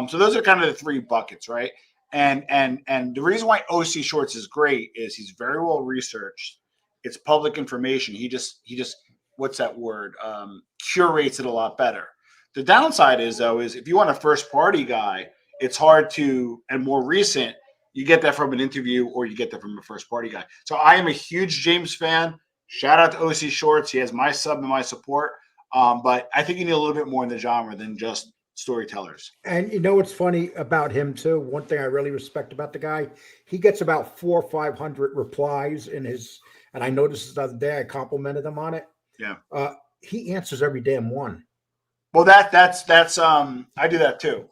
So those are kind of the 3 buckets, right? And the reason why OC Shorts is great is he's very well researched. It's public information. He just what's that word? Curates it a lot better. The downside is if you want a first party guy, it's hard to, and more recent, you get that from an interview or you get that from a first party guy. So I am a huge James fan. Shout out to OC Shorts. He has my sub and my support. But I think you need a little bit more in the genre than just storytellers. And you know what's funny about him too? One thing I really respect about the guy, he gets about 400 or 500 replies in his, and I noticed this the other day, I complimented him on it. Yeah. He answers every damn one. Well, that's I do that too.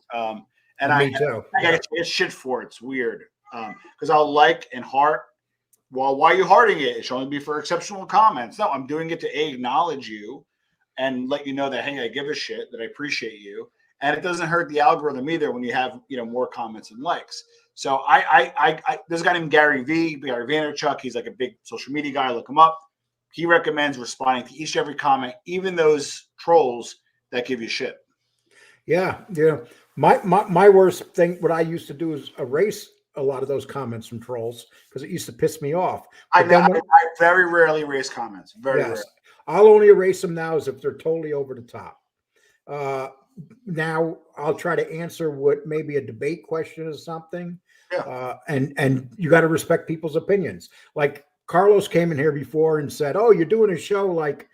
And Me too. I get shit for it. It's weird. Because I'll like and heart. Well, why are you hearting it? It should only be for exceptional comments. No, I'm doing it to acknowledge you and let you know that, hey, I give a shit, that I appreciate you. And it doesn't hurt the algorithm either when you have, you know, more comments and likes. So there's a guy named Gary Vaynerchuk. He's like a big social media guy. Look him up. He recommends responding to each and every comment, even those trolls that give you shit. Yeah. My worst thing, what I used to do is erase a lot of those comments from trolls because it used to piss me off. I very rarely erase comments. Very rarely. I'll only erase them now as if they're totally over the top. Now I'll try to answer what maybe a debate question or something. Yeah. And you got to respect people's opinions. Like Carlos came in here before and said, "Oh, you're doing a show like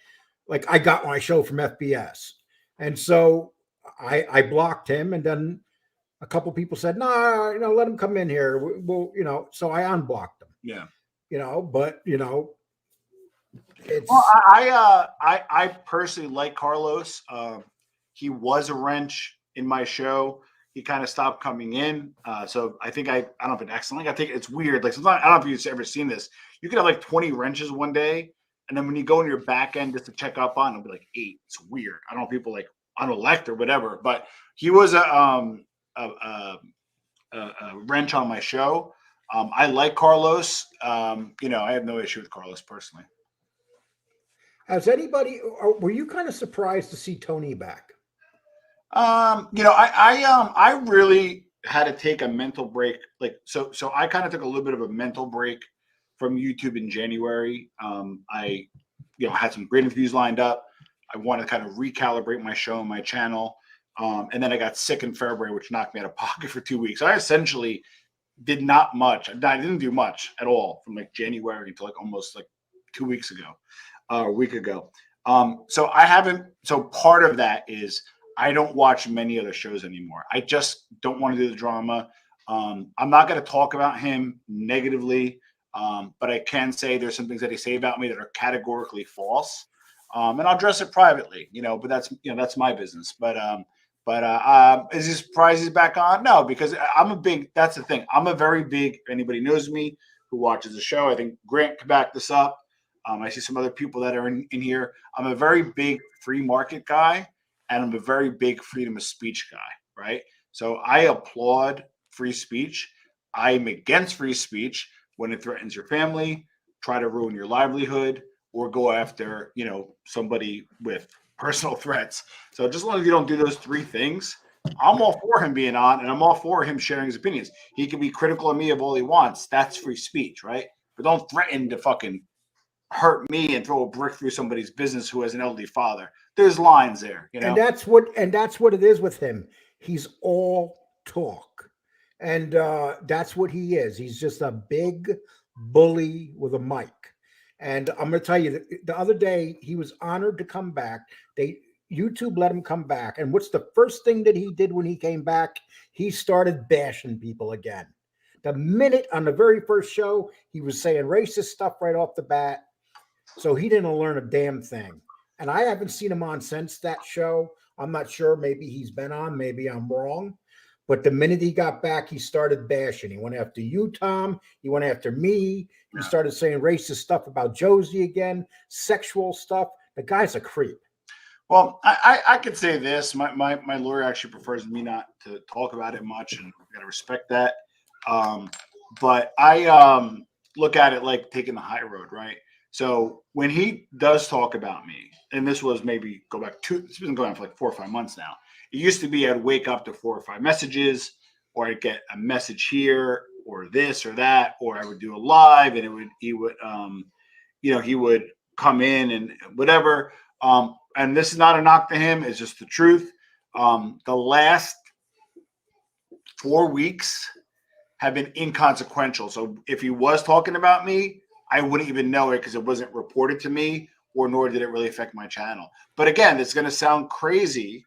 I got my show from FBS," and so I blocked him, and then a couple people said, "No, you know, let him come in here." We'll, you know, so I unblocked him. Yeah. You know, but you know, it's. Well, I personally like Carlos. He was a wrench in my show. He kind of stopped coming in. So I think I don't know if it accidentally. I think it's weird. Like sometimes I don't know if you've ever seen this. You could have like 20 wrenches one day, and then when you go in your back end just to check up on, it'll be like 8. It's weird. I don't know if people like unelect or whatever, but he was a wrench on my show. I like Carlos. You know, I have no issue with Carlos personally. Has anybody? Or were you kind of surprised to see Tony back? You know, I really had to take a mental break. Like, so I kind of took a little bit of a mental break from YouTube in January. I, you know, had some great interviews lined up. I wanted to kind of recalibrate my show and my channel. And then I got sick in February, which knocked me out of pocket for 2 weeks. I essentially did not much. I didn't do much at all from like January until like almost like 2 weeks ago, a week ago. So I haven't. So part of that is I don't watch many other shows anymore. I just don't want to do the drama. I'm not going to talk about him negatively, but I can say there's some things that he say about me that are categorically false, and I'll address it privately. You know, but that's my business. But is he surprised he's back on? No, because that's the thing. I'm a very big, if anybody knows me who watches the show, I think Grant can back this up. I see some other people that are in here. I'm a very big free market guy, and I'm a very big freedom of speech guy, right? So I applaud free speech. I'm against free speech when it threatens your family, try to ruin your livelihood, or go after, somebody with personal threats. So just as long as you don't do those three things, I'm all for him being on, and I'm all for him sharing his opinions. He can be critical of me of all he wants. That's free speech, right? But don't threaten to fucking hurt me and throw a brick through somebody's business who has an elderly father. There's lines there, And that's what it is with him. He's all talk. And that's what he is. He's just a big bully with a mic. And I'm going to tell you, the other day he was honored to come back. YouTube let him come back. And what's the first thing that he did when he came back? He started bashing people again. The minute on the very first show, he was saying racist stuff right off the bat. So he didn't learn a damn thing. And I haven't seen him on since that show. I'm not sure. Maybe he's been on. Maybe I'm wrong. But the minute he got back, he started bashing. He went after you, Tom. He went after me. He started saying racist stuff about Josie again, sexual stuff. The guy's a creep. Well, I could say this. My lawyer actually prefers me not to talk about it much, and I gotta respect that. But I look at it like taking the high road, right? So when he does talk about me, and this was maybe it's been going on for like 4 or 5 months now. It used to be I'd wake up to 4 or 5 messages, or I'd get a message here, or this or that, or I would do a live, and he would come in and whatever. And this is not a knock to him; it's just the truth. The last 4 weeks have been inconsequential. So if he was talking about me, I wouldn't even know it because it wasn't reported to me, or nor did it really affect my channel. But again, it's going to sound crazy,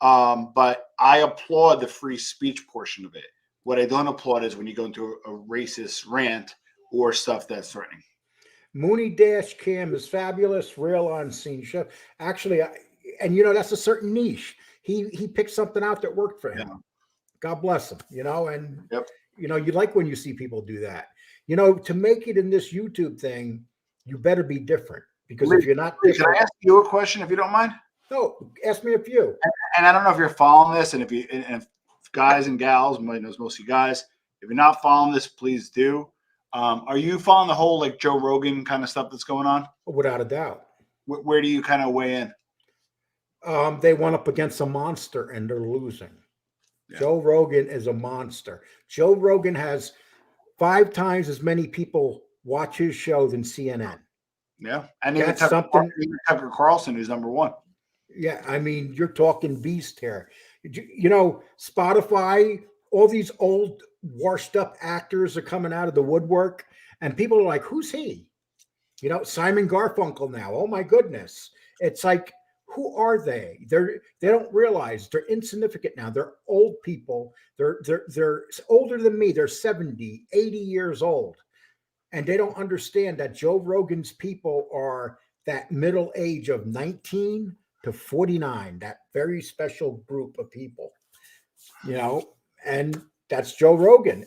but I applaud the free speech portion of it. What I don't applaud is when you go into a racist rant or stuff that's threatening. Mooney Dash Cam is fabulous, real on scene show. Actually, that's a certain niche. He picked something out that worked for him. Yeah. God bless him. And yep. You like when you see people do that. To make it in this YouTube thing, you better be different, because if you're not different, can I ask you a question if you don't mind? No, ask me a few. And I don't know if you're following this, and if guys and gals, it's mostly guys. If you're not following this, please do. Are you following the whole like Joe Rogan kind of stuff that's going on? Without a doubt. Where do you kind of weigh in? They went up against a monster and they're losing. Yeah. Joe Rogan is a monster. Joe Rogan has 5 times as many people watch his show than CNN. Yeah, and even Tucker Carlson, who's number 1. Yeah, I mean, you're talking beast here. Spotify, all these old washed up actors are coming out of the woodwork, and people are like, who's he? Simon Garfunkel now. Oh my goodness. It's like, who are they? They don't realize they're insignificant now. They're old people. They're older than me. They're 70, 80 years old. And they don't understand that Joe Rogan's people are that middle age of 19 to 49, that very special group of people, and that's Joe Rogan.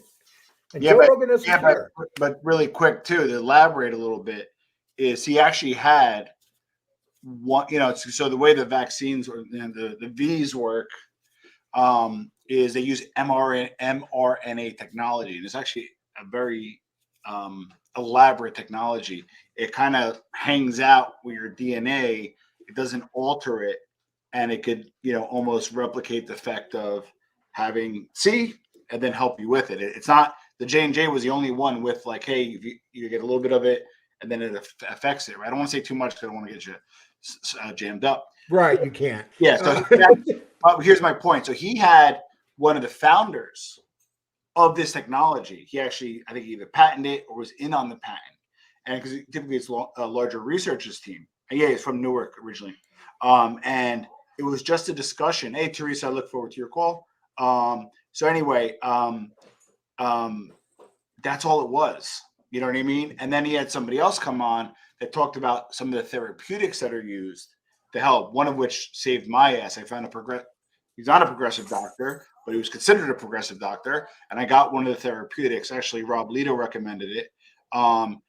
And Joe Rogan doesn't care. But really quick too, to elaborate a little bit, is he actually had one, so the way the vaccines or the V's work is they use mRNA technology, and it's actually a very elaborate technology. It kind of hangs out with your DNA. It doesn't alter it, and it could, almost replicate the effect of having C and then help you with it. It's not, the J&J was the only one with like, hey, if you get a little bit of it and then it affects it. Right? I don't want to say too much because I don't want to get you jammed up. Right, you can't. Yeah. So here's my point. So he had one of the founders of this technology. He actually, I think, either patented it or was in on the patent. And because typically it's a larger researchers team. And yeah, he's from Newark originally. And it was just a discussion. Hey, Teresa, I look forward to your call. So anyway, that's all it was. You know what I mean? And then he had somebody else come on that talked about some of the therapeutics that are used to help, one of which saved my ass. I found he's not a progressive doctor, but he was considered a progressive doctor. And I got one of the therapeutics. Actually, Rob Lito recommended it. I'll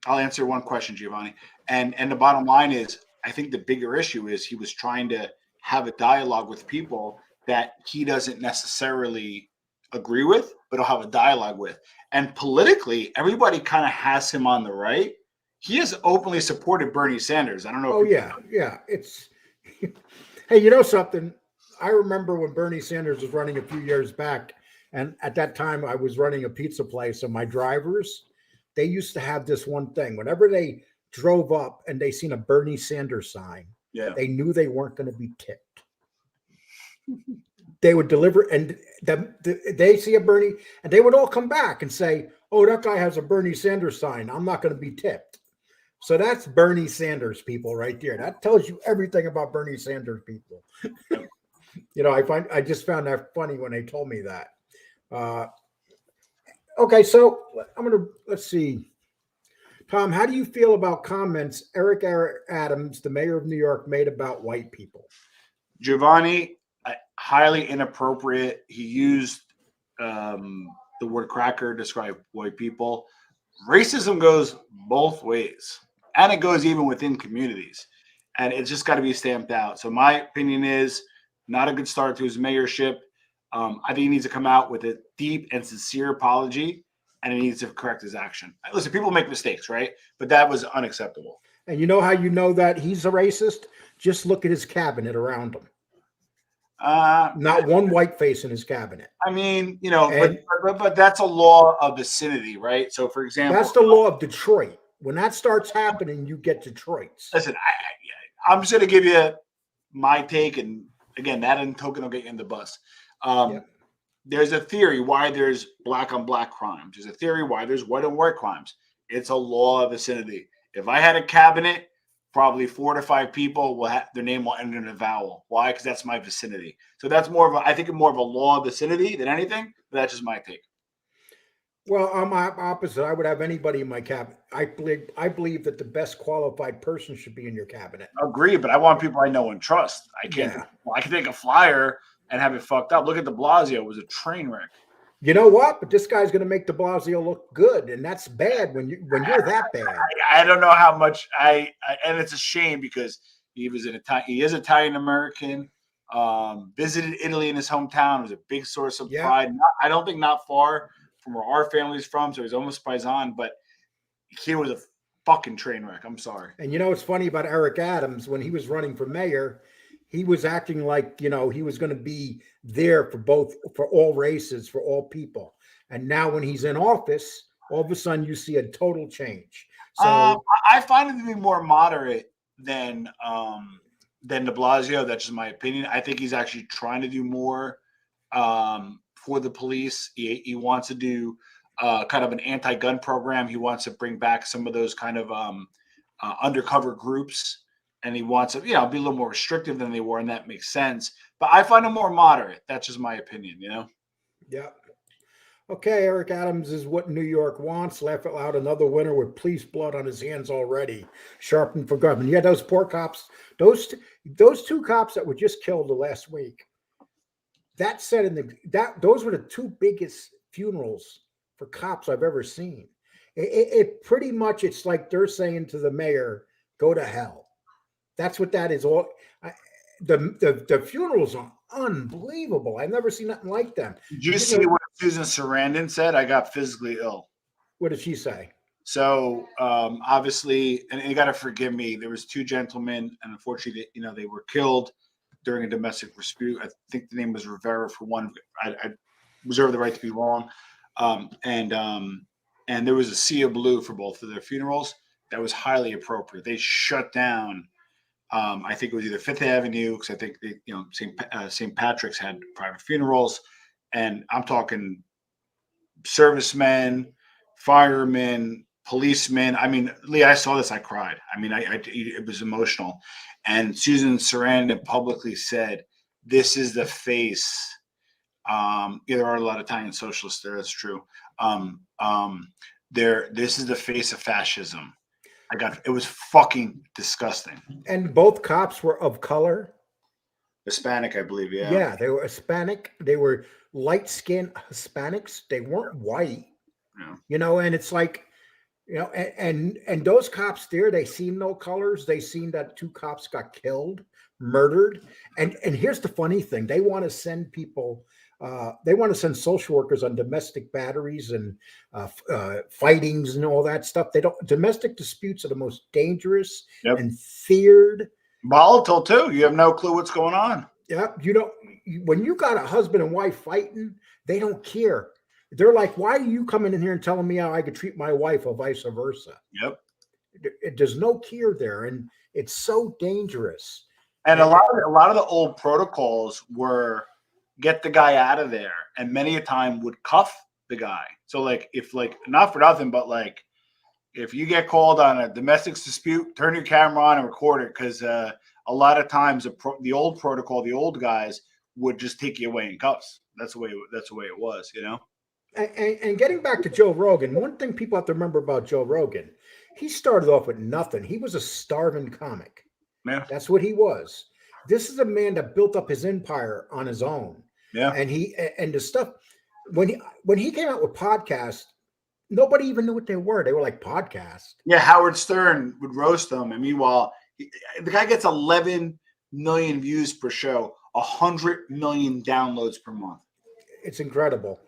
answer one question, Giovanni. And the bottom line is, I think the bigger issue is he was trying to have a dialogue with people that he doesn't necessarily agree with, but he'll have a dialogue with. And politically, everybody kind of has him on the right. He has openly supported Bernie Sanders. I don't know. Oh yeah, yeah. It's hey, you know something? I remember when Bernie Sanders was running a few years back, and at that time I was running a pizza place, and my drivers, they used to have this one thing. Whenever they drove up and they seen a Bernie Sanders sign, Yeah. they knew they weren't going to be tipped. They would deliver, and they see a Bernie, and they would all come back and say, "Oh, that guy has a Bernie Sanders sign. I'm not going to be tipped." So that's Bernie Sanders people right there. That tells you everything about Bernie Sanders people. You know, I just found that funny when they told me that. Okay, so let's see. Tom, how do you feel about comments Eric Adams, the mayor of New York, made about white people? Giovanni, highly inappropriate. He used the word cracker to describe white people. Racism goes both ways, and it goes even within communities, and it's just got to be stamped out. So my opinion is not a good start to his mayorship. I think he needs to come out with a deep and sincere apology, and he needs to correct his action. Listen, people make mistakes, right? But that was unacceptable. And you know how you know that he's a racist? Just look at his cabinet around him. Not one white face in his cabinet. I mean, you know, but that's a law of vicinity, right? So, for example, that's the law of Detroit. When that starts happening, you get Detroit's. Listen, I'm just going to give you my take, and again, that in token will get you in the bus. There's a theory why there's black on black crimes. There's a theory why there's white on white crimes. It's a law of vicinity. If I had a cabinet, probably 4 to 5 people will have their name will end in a vowel. Why? Because that's my vicinity. So that's I think more of a law of vicinity than anything. But that's just my take. Well, I'm opposite. I would have anybody in my cabinet. I believe that the best qualified person should be in your cabinet. Agree, but I want people I know and trust. I can't. Yeah. I can take a flyer and have it fucked up. Look at de Blasio; it was a train wreck. You know what? But this guy's going to make de Blasio look good, and that's bad when you're that bad. I don't know how much and it's a shame because he was he is Italian American. Visited Italy in his hometown. It was a big source of pride. I don't think not far from where our family's from, so he's almost paisan. But he was a fucking train wreck. I'm sorry. And you know what's funny about Eric Adams? When he was running for mayor, he was acting like, you know, he was going to be there for all races, for all people. And now when he's in office, all of a sudden you see a total change. So I find him to be more moderate than de Blasio. That's just my opinion. I think he's actually trying to do more for the police. He wants to do kind of an anti-gun program. He wants to bring back some of those kind of undercover groups. And he wants to, be a little more restrictive than they were, and that makes sense. But I find him more moderate. That's just my opinion, Yeah. Okay, Eric Adams is what New York wants. Laugh out loud, another winner with police blood on his hands already. Sharpened for government. Yeah, those poor cops, those 2 cops that were just killed the last week. That said, those were the 2 biggest funerals for cops I've ever seen. It pretty much, it's like they're saying to the mayor, "Go to hell." That's what that is. The funerals are unbelievable. I've never seen nothing like them. Did you see what Susan Sarandon said? I got physically ill. What did she say? So obviously, and you got to forgive me, there was 2 gentlemen, and unfortunately, they were killed during a domestic dispute. I think the name was Rivera for one. I reserve the right to be wrong. And there was a sea of blue for both of their funerals. That was highly appropriate. They shut down. I think it was either Fifth Avenue, because I think St. Patrick's had private funerals, and I'm talking servicemen, firemen, policemen. I mean, Lee, I saw this, I cried. I mean, it was emotional. And Susan Sarandon publicly said, "This is the face." There are a lot of Italian socialists there. That's true. This is the face of fascism. It was fucking disgusting. And both cops were of color. Hispanic, I believe. Yeah. Yeah, they were Hispanic. They were light-skinned Hispanics. They weren't white. Yeah. And it's like, and those cops there, they seen no colors. They seen that 2 cops got killed, murdered. And here's the funny thing: they want to send people. They want to send social workers on domestic batteries and fightings and all that stuff. They don't. Domestic disputes are the most dangerous and feared. Volatile too. You have no clue what's going on. Yeah, when you got a husband and wife fighting, they don't care. They're like, why are you coming in here and telling me how I could treat my wife or vice versa? Yep. There's no care there, and it's so dangerous. And a lot of the old protocols were get the guy out of there, and many a time would cuff the guy. So like, if like, not for nothing, but like, if you get called on a domestic dispute, turn your camera on and record it, because a lot of times the old protocol, the old guys would just take you away in cuffs. That's the way it was, you know. And getting back to Joe Rogan, one thing people have to remember about Joe Rogan, he started off with nothing. He was a starving comic. Yeah. That's what he was. This is a man that built up his empire on his own. Yeah. And the stuff when he came out with podcasts, nobody even knew what they were. They were like, podcast. Yeah, Howard Stern would roast them, and meanwhile, the guy gets 11 million views per show, 100 million downloads per month. It's incredible.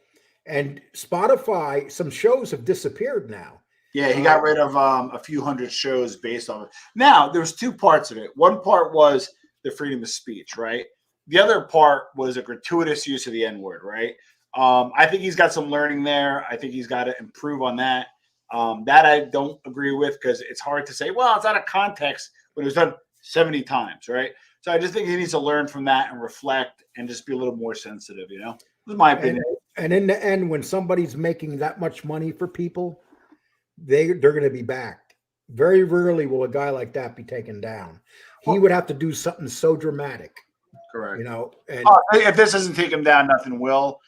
And Spotify, some shows have disappeared now. Yeah, he got rid of a few hundred shows based on it. Now, there's 2 parts of it. One part was the freedom of speech, right? The other part was a gratuitous use of the N-word, right? I think he's got some learning there. I think he's got to improve on that. That I don't agree with, because it's hard to say, well, it's out of context when it was done 70 times, right? So I just think he needs to learn from that and reflect and just be a little more sensitive, you know? This is my opinion. And in the end, when somebody's making that much money for people, they're going to be backed. Very rarely will a guy like that be taken down. He would have to do something so dramatic. Correct. You know, and if this doesn't take him down, nothing will.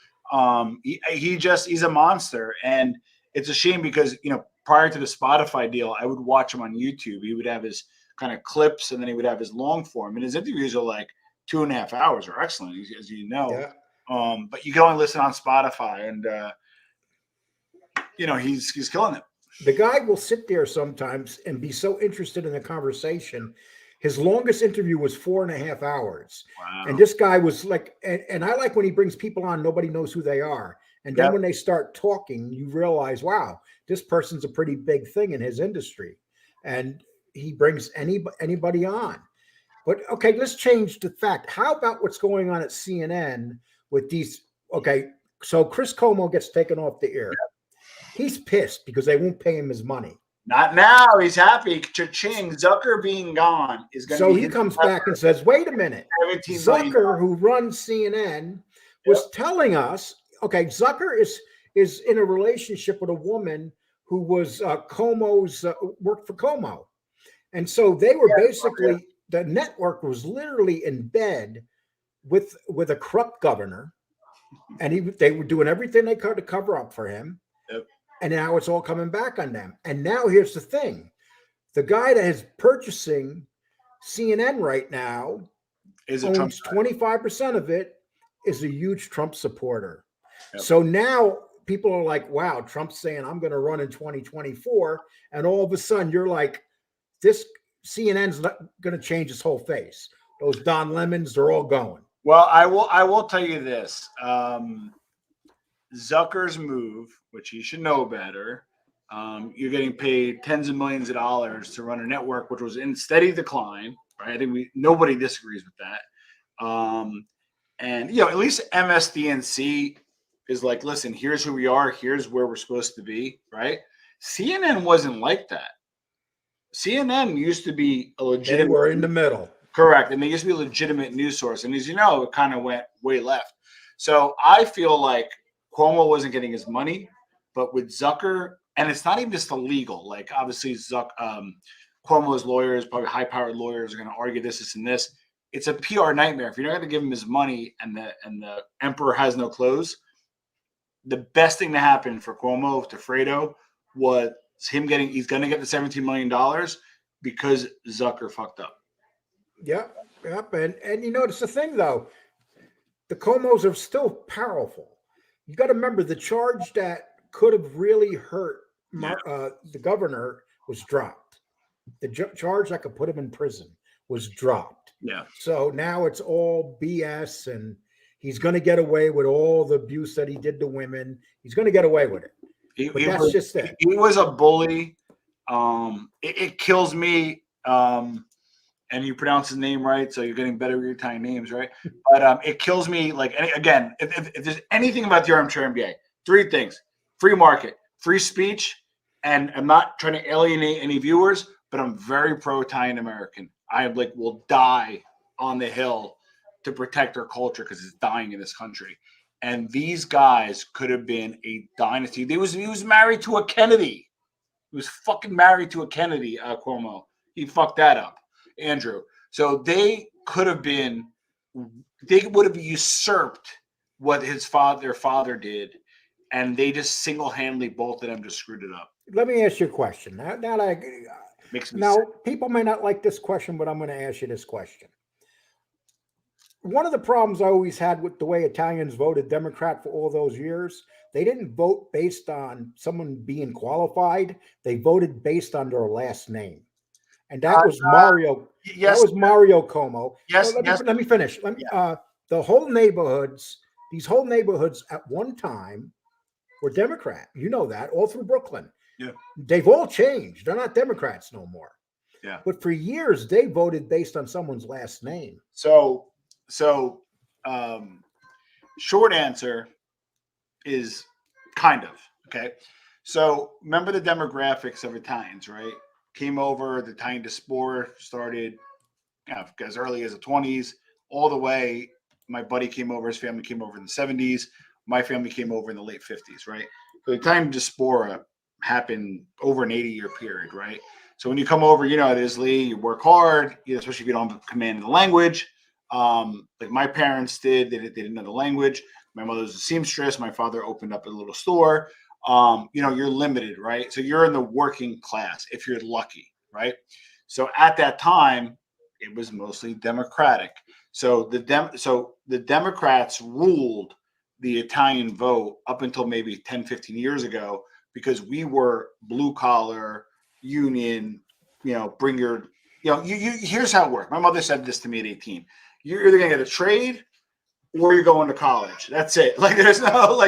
He's a monster, and it's a shame because, you know, prior to the Spotify deal, I would watch him on YouTube. He would have his kind of clips, and then he would have his long form, and his interviews are like 2.5 hours, are excellent, as you know. yeah. But you can only listen on Spotify, and you know, he's killing it. The guy will sit there sometimes and be so interested in the conversation. His longest interview was 4.5 hours. Wow. And this guy was like, and I like when he brings people on, nobody knows who they are. And then when they start talking, you realize, wow, this person's a pretty big thing in his industry. And he brings anybody on. But okay, let's change the fact. How about what's going on at CNN with these? Okay, so Chris Cuomo gets taken off the air. He's pissed because they won't pay him his money. Not now. He's happy. Cha-ching. Zucker being gone is going to. So he comes back and says, "Wait a minute, Zucker, who runs CNN, was telling us, okay, Zucker is in a relationship with a woman who was Cuomo's worked for Cuomo, and so they were basically the network was literally in bed with a corrupt governor, and they were doing everything they could to cover up for him." Yep. And now it's all coming back on them. And now here's the thing. The guy that is purchasing CNN right now owns 25% of it, is a huge Trump supporter. Yep. So now people are like, wow, Trump's saying I'm going to run in 2024. And all of a sudden you're like, this CNN's not going to change its whole face. Those Don Lemons, they're all going. Well, I will tell you this. Zucker's move, which he should know better, you're getting paid tens of millions of dollars to run a network which was in steady decline, right? I think nobody disagrees with that. And you know, at least MSDNC is like, listen, here's who we are, here's where we're supposed to be, right? CNN wasn't like that. CNN used to be a legitimate. They were in the middle. Correct. And they used to be a legitimate news source. And as you know, it kind of went way left. So I feel like Cuomo wasn't getting his money, but with Zucker, and it's not even just the legal, like obviously Cuomo's lawyers, probably high-powered lawyers, are going to argue this, and this. It's a PR nightmare. If you're not going to give him his money and the emperor has no clothes, the best thing to happen for Cuomo to Fredo was he's going to get the $17 million because Zucker fucked up. Yep. And you notice the thing though, the Cuomos are still powerful. You got to remember the charge that could have really hurt the governor was dropped. The charge that could put him in prison was dropped. Yeah. So now it's all BS, and he's going to get away with all the abuse that he did to women. He's going to get away with it. But that's just it. He was a bully. It kills me. And you pronounce his name right, so you're getting better with your Italian names, right? But it kills me. Like, again, if there's anything about the armchair MBA, three things: free market, free speech, and I'm not trying to alienate any viewers, but I'm very pro-Italian American. I will die on the hill to protect our culture because it's dying in this country. And these guys could have been a dynasty. He was married to a Kennedy. He was fucking married to a Kennedy, Cuomo. He fucked that up. Andrew. So they would have usurped what their father did, and they just single-handedly, both of them, just screwed it up. Let me ask you a question. Now, people may not like this question, but I'm going to ask you this question. One of the problems I always had with the way Italians voted Democrat for all those years, they didn't vote based on someone being qualified. They voted based on their last name. And that was Mario. Yes, that was Mario Como. Yes, let me finish. The whole neighborhoods, these whole neighborhoods at one time were Democrat. You know that, all through Brooklyn. Yeah. They've all changed. They're not Democrats no more. Yeah. But for years, they voted based on someone's last name. So short answer is kind of, okay. So remember the demographics of Italians, right? Came over, the Italian diaspora started as early as the 20s, all the way. My buddy came over, his family came over in the 70s. My family came over in the late 50s, right? So the Italian diaspora happened over an 80-year period, right? So when you come over, at Italy, you work hard, especially if you don't command the language. Like my parents did, they didn't know the language. My mother was a seamstress. My father opened up a little store. You're limited, right? So you're in the working class if you're lucky, right? So at that time, it was mostly Democratic. So the Democrats ruled the Italian vote up until maybe 10, 15 years ago, because we were blue collar, union, bring your, here's how it worked. My mother said this to me at 18. You're either going to get a trade or you're going to college. That's it. Like, there's no,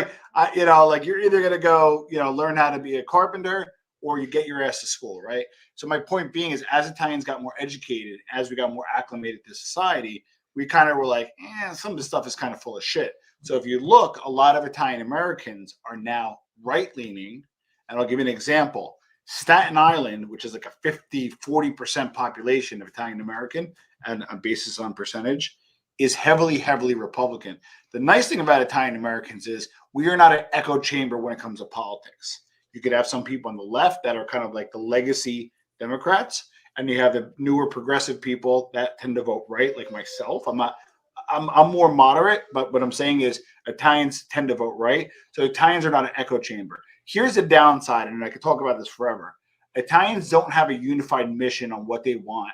you're either going to go, learn how to be a carpenter, or you get your ass to school, right? So my point being is, as Italians got more educated, as we got more acclimated to society, we kind of were like, some of this stuff is kind of full of shit. So if you look, a lot of Italian Americans are now right-leaning. And I'll give you an example. Staten Island, which is like a 40% population of Italian American, and a basis on percentage, is heavily, heavily Republican. The nice thing about Italian Americans is we are not an echo chamber when it comes to politics. You could have some people on the left that are kind of like the legacy Democrats, and you have the newer progressive people that tend to vote right, like myself. I'm more moderate, but what I'm saying is Italians tend to vote right. So Italians are not an echo chamber. Here's the downside, and I could talk about this forever. Italians don't have a unified mission on what they want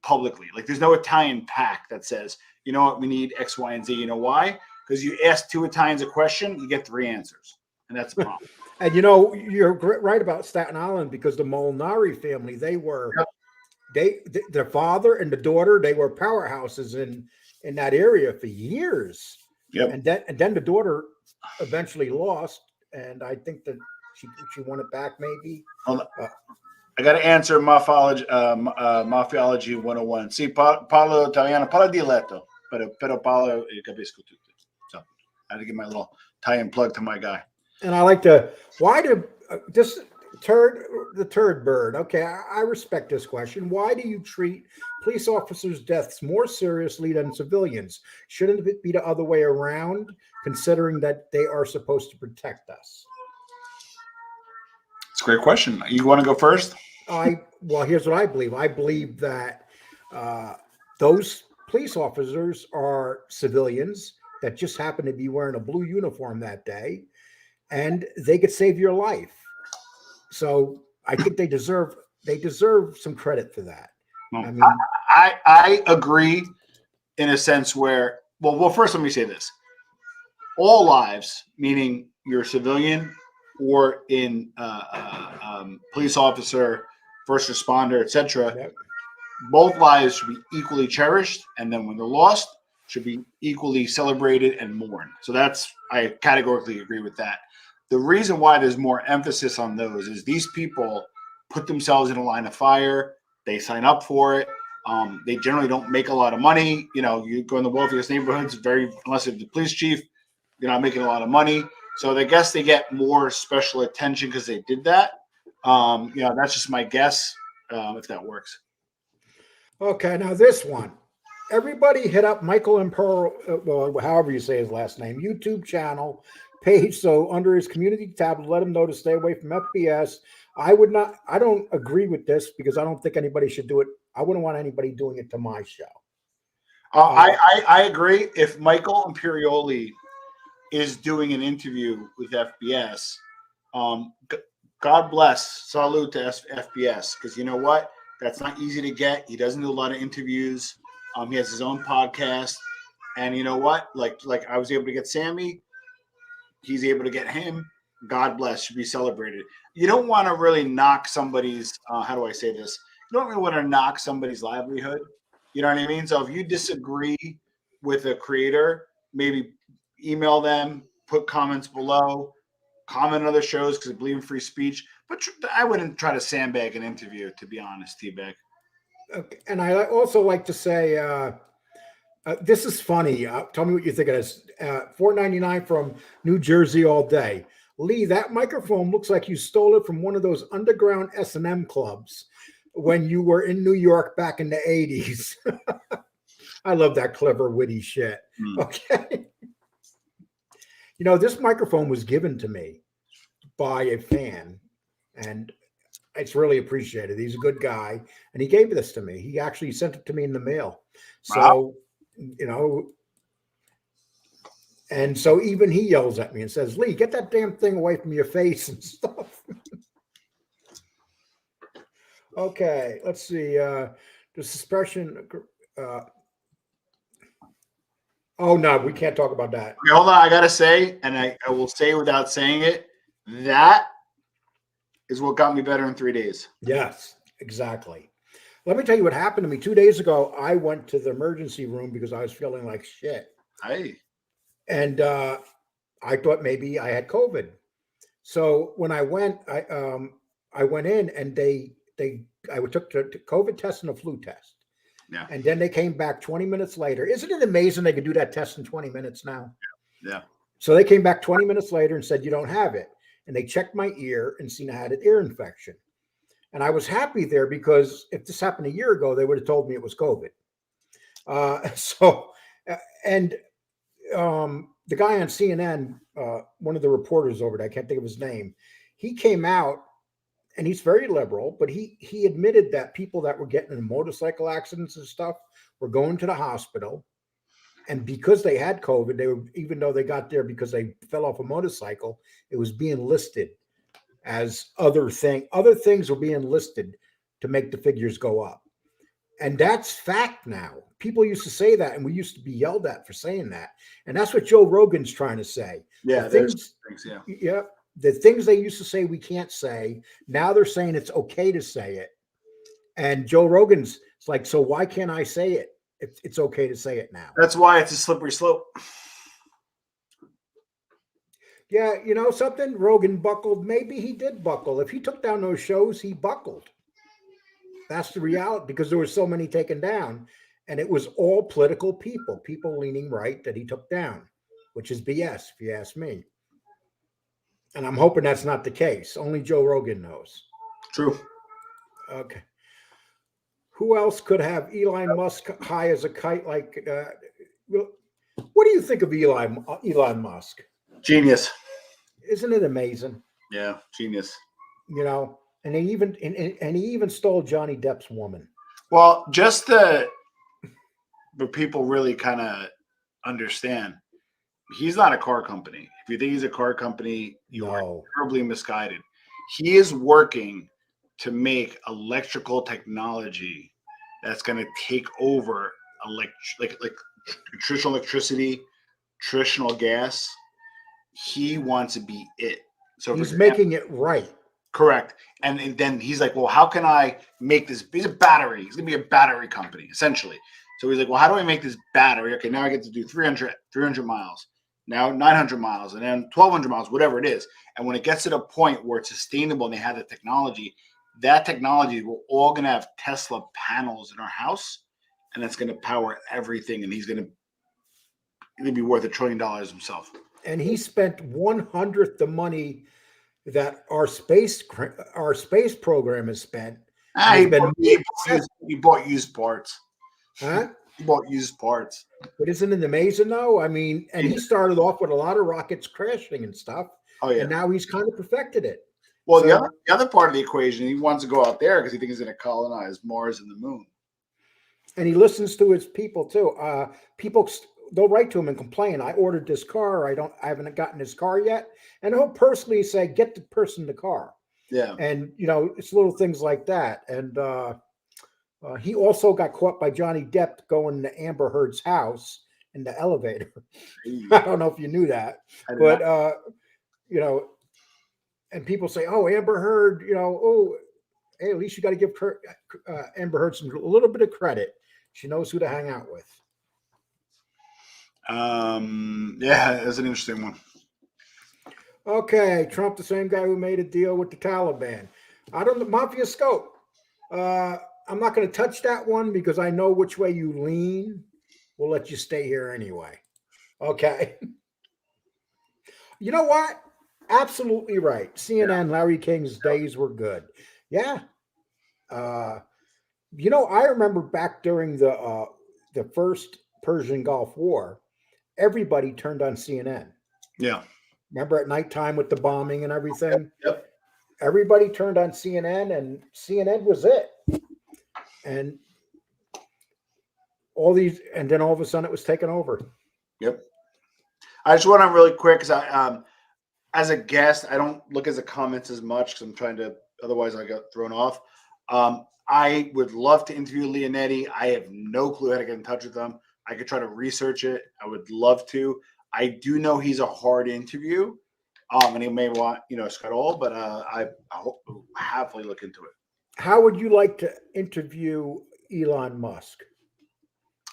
publicly. Like, there's no Italian pack that says, you know what, we need X, Y, and Z. You know why? Because you ask two Italians a question, you get three answers. And that's the problem. And you're right about Staten Island, because the Molinari family, they were, their father and the daughter, they were powerhouses in that area for years. Yep. And then the daughter eventually lost, and I think that she won it back maybe. I got to answer Mafiology 101. Sì, parlo italiano, parlo dialetto, però parlo e capisco tutto. So I had to give my little Italian plug to my guy. And I like to, why do the turd bird? Okay, I respect this question. Why do you treat police officers' deaths more seriously than civilians? Shouldn't it be the other way around, considering that they are supposed to protect us? It's a great question. You want to go first? Well, here's what I believe. I believe that those police officers are civilians that just happen to be wearing a blue uniform that day, and they could save your life. So I think they deserve some credit for that. I mean, I agree in a sense where, well, first let me say this. All lives, meaning you're a civilian or in police officer, first responder, etc. Yep. Both lives should be equally cherished, and then when they're lost, should be equally celebrated and mourned. So I categorically agree with that. The reason why there's more emphasis on those is these people put themselves in a line of fire. They sign up for it. They generally don't make a lot of money. You know, you go in the wealthiest neighborhoods, unless it's the police chief, you're not making a lot of money. So I guess they get more special attention because they did that. That's just my guess, if that works. Okay, now this one. Everybody hit up Michael Imperial, well, however you say his last name, YouTube channel page. So under his community tab, let him know to stay away from FBS. I don't agree with this because I don't think anybody should do it. I wouldn't want anybody doing it to my show. I agree. If Michael Imperioli is doing an interview with FBS, God bless, salute to FBS, because you know what? That's not easy to get. He doesn't do a lot of interviews. He has his own podcast, and you know what? Like I was able to get Sammy, he's able to get him. God bless, should be celebrated. You don't want to really knock somebody's. How do I say this? You don't really want to knock somebody's livelihood. You know what I mean? So if you disagree with a creator, maybe email them, put comments below, comment on other shows because I believe in free speech. But I wouldn't try to sandbag an interview, to be honest, T-Bag. Okay. And I also like to say, this is funny. Tell me what you think of this. $4.99 from New Jersey all day. Lee, that microphone looks like you stole it from one of those underground S&M clubs when you were in New York back in the 80s. I love that clever, witty shit. Okay. You know, this microphone was given to me by a fan, and it's really appreciated. He's a good guy, and he gave this to me. He actually sent it to me in the mail. So, you know, and so even he yells at me and says, Lee, get that damn thing away from your face and stuff. Okay, let's see. The suppression. Oh, no, we can't talk about that. Okay, hold on. I got to say, and I will say without saying it, that is what got me better in 3 days. Yes, exactly. Let me tell you what happened to me 2 days ago. I went to the emergency room because I was feeling like shit. Hey. And I thought maybe I had COVID. So when I went, I went in and I took the COVID test and a flu test. Yeah. And then they came back 20 minutes later. Isn't it amazing they could do that test in 20 minutes now? Yeah. So they came back 20 minutes later and said, you don't have it. And they checked my ear and seen I had an ear infection. And I was happy there because if this happened a year ago, they would have told me it was COVID. The guy on CNN, one of the reporters over there, I can't think of his name, he came out and he's very liberal, but he admitted that people that were getting in motorcycle accidents and stuff were going to the hospital. And because they had COVID, they were, even though they got there because they fell off a motorcycle, it was being listed as other things were being listed to make the figures go up. And that's fact now. People used to say that, and we used to be yelled at for saying that. And that's what Joe Rogan's trying to say. Yeah, things, yeah. Yeah, the things they used to say we can't say, now they're saying it's okay to say it. And Joe Rogan's like, so why can't I say it? It's okay to say it now. That's why it's a slippery slope. Yeah, you know something? Rogan buckled. Maybe he did buckle. If he took down those shows, he buckled. That's the reality, because there were so many taken down, and it was all political people leaning right that he took down, which is BS, if you ask me. And I'm hoping that's not the case. Only Joe Rogan knows. True. Okay. Who else could have Elon Musk high as a kite? Like, what do you think of Elon Musk? Genius. Isn't it amazing? Yeah, genius. You know, and he even stole Johnny Depp's woman. Well, just but people really kind of understand. He's not a car company. If you think he's a car company, you are terribly misguided. He is working to make electrical technology that's going to take over like traditional electricity, traditional gas. He wants to be it. So He's making it right. correct. And then he's like, well, how can I make this? He's a battery. He's going to be a battery company, essentially. So he's like, well, how do I make this battery? Okay, now I get to do 300 miles, now 900 miles, and then 1,200 miles, whatever it is. And when it gets to the point where it's sustainable and they have the technology, that technology, we're all going to have Tesla panels in our house, and that's going to power everything. And he's going to be worth $1 trillion himself. And he spent 1/100th the money that our space program has spent. He bought used parts. Huh? He bought used parts. But isn't it amazing though? I mean, and he started off with a lot of rockets crashing and stuff. Oh yeah. And now he's kind of perfected it. Well, the other part of the equation, he wants to go out there because he thinks he's going to colonize Mars and the moon. And he listens to his people too. People, they'll write to him and complain. I ordered this car. I haven't gotten his car yet. And he'll personally say, get the person the car. Yeah. And, it's little things like that. And he also got caught by Johnny Depp going to Amber Heard's house in the elevator. I don't know if you knew that. But, and people say, oh, Amber Heard, hey, at least you got to give Amber Heard a little bit of credit. She knows who to hang out with. Yeah, that's an interesting one. Okay, Trump, the same guy who made a deal with the Taliban. I don't know, Mafia Scope. I'm not going to touch that one because I know which way you lean. We'll let you stay here anyway. Okay. You know what? Absolutely right. CNN, Larry King's days were good. Yeah. I remember back during the first Persian Gulf War, everybody turned on CNN. Yeah. Remember at nighttime with the bombing and everything? Yep. Everybody turned on CNN and CNN was it. And then all of a sudden it was taken over. Yep. I just want to really quick because as a guest, I don't look at the comments as much because I'm trying to, otherwise I got thrown off. I would love to interview Leonetti. I have no clue how to get in touch with them. I could try to research it. I would love to. I do know he's a hard interview, and he may want, Scott Old, but I hope happily look into it. How would you like to interview Elon Musk?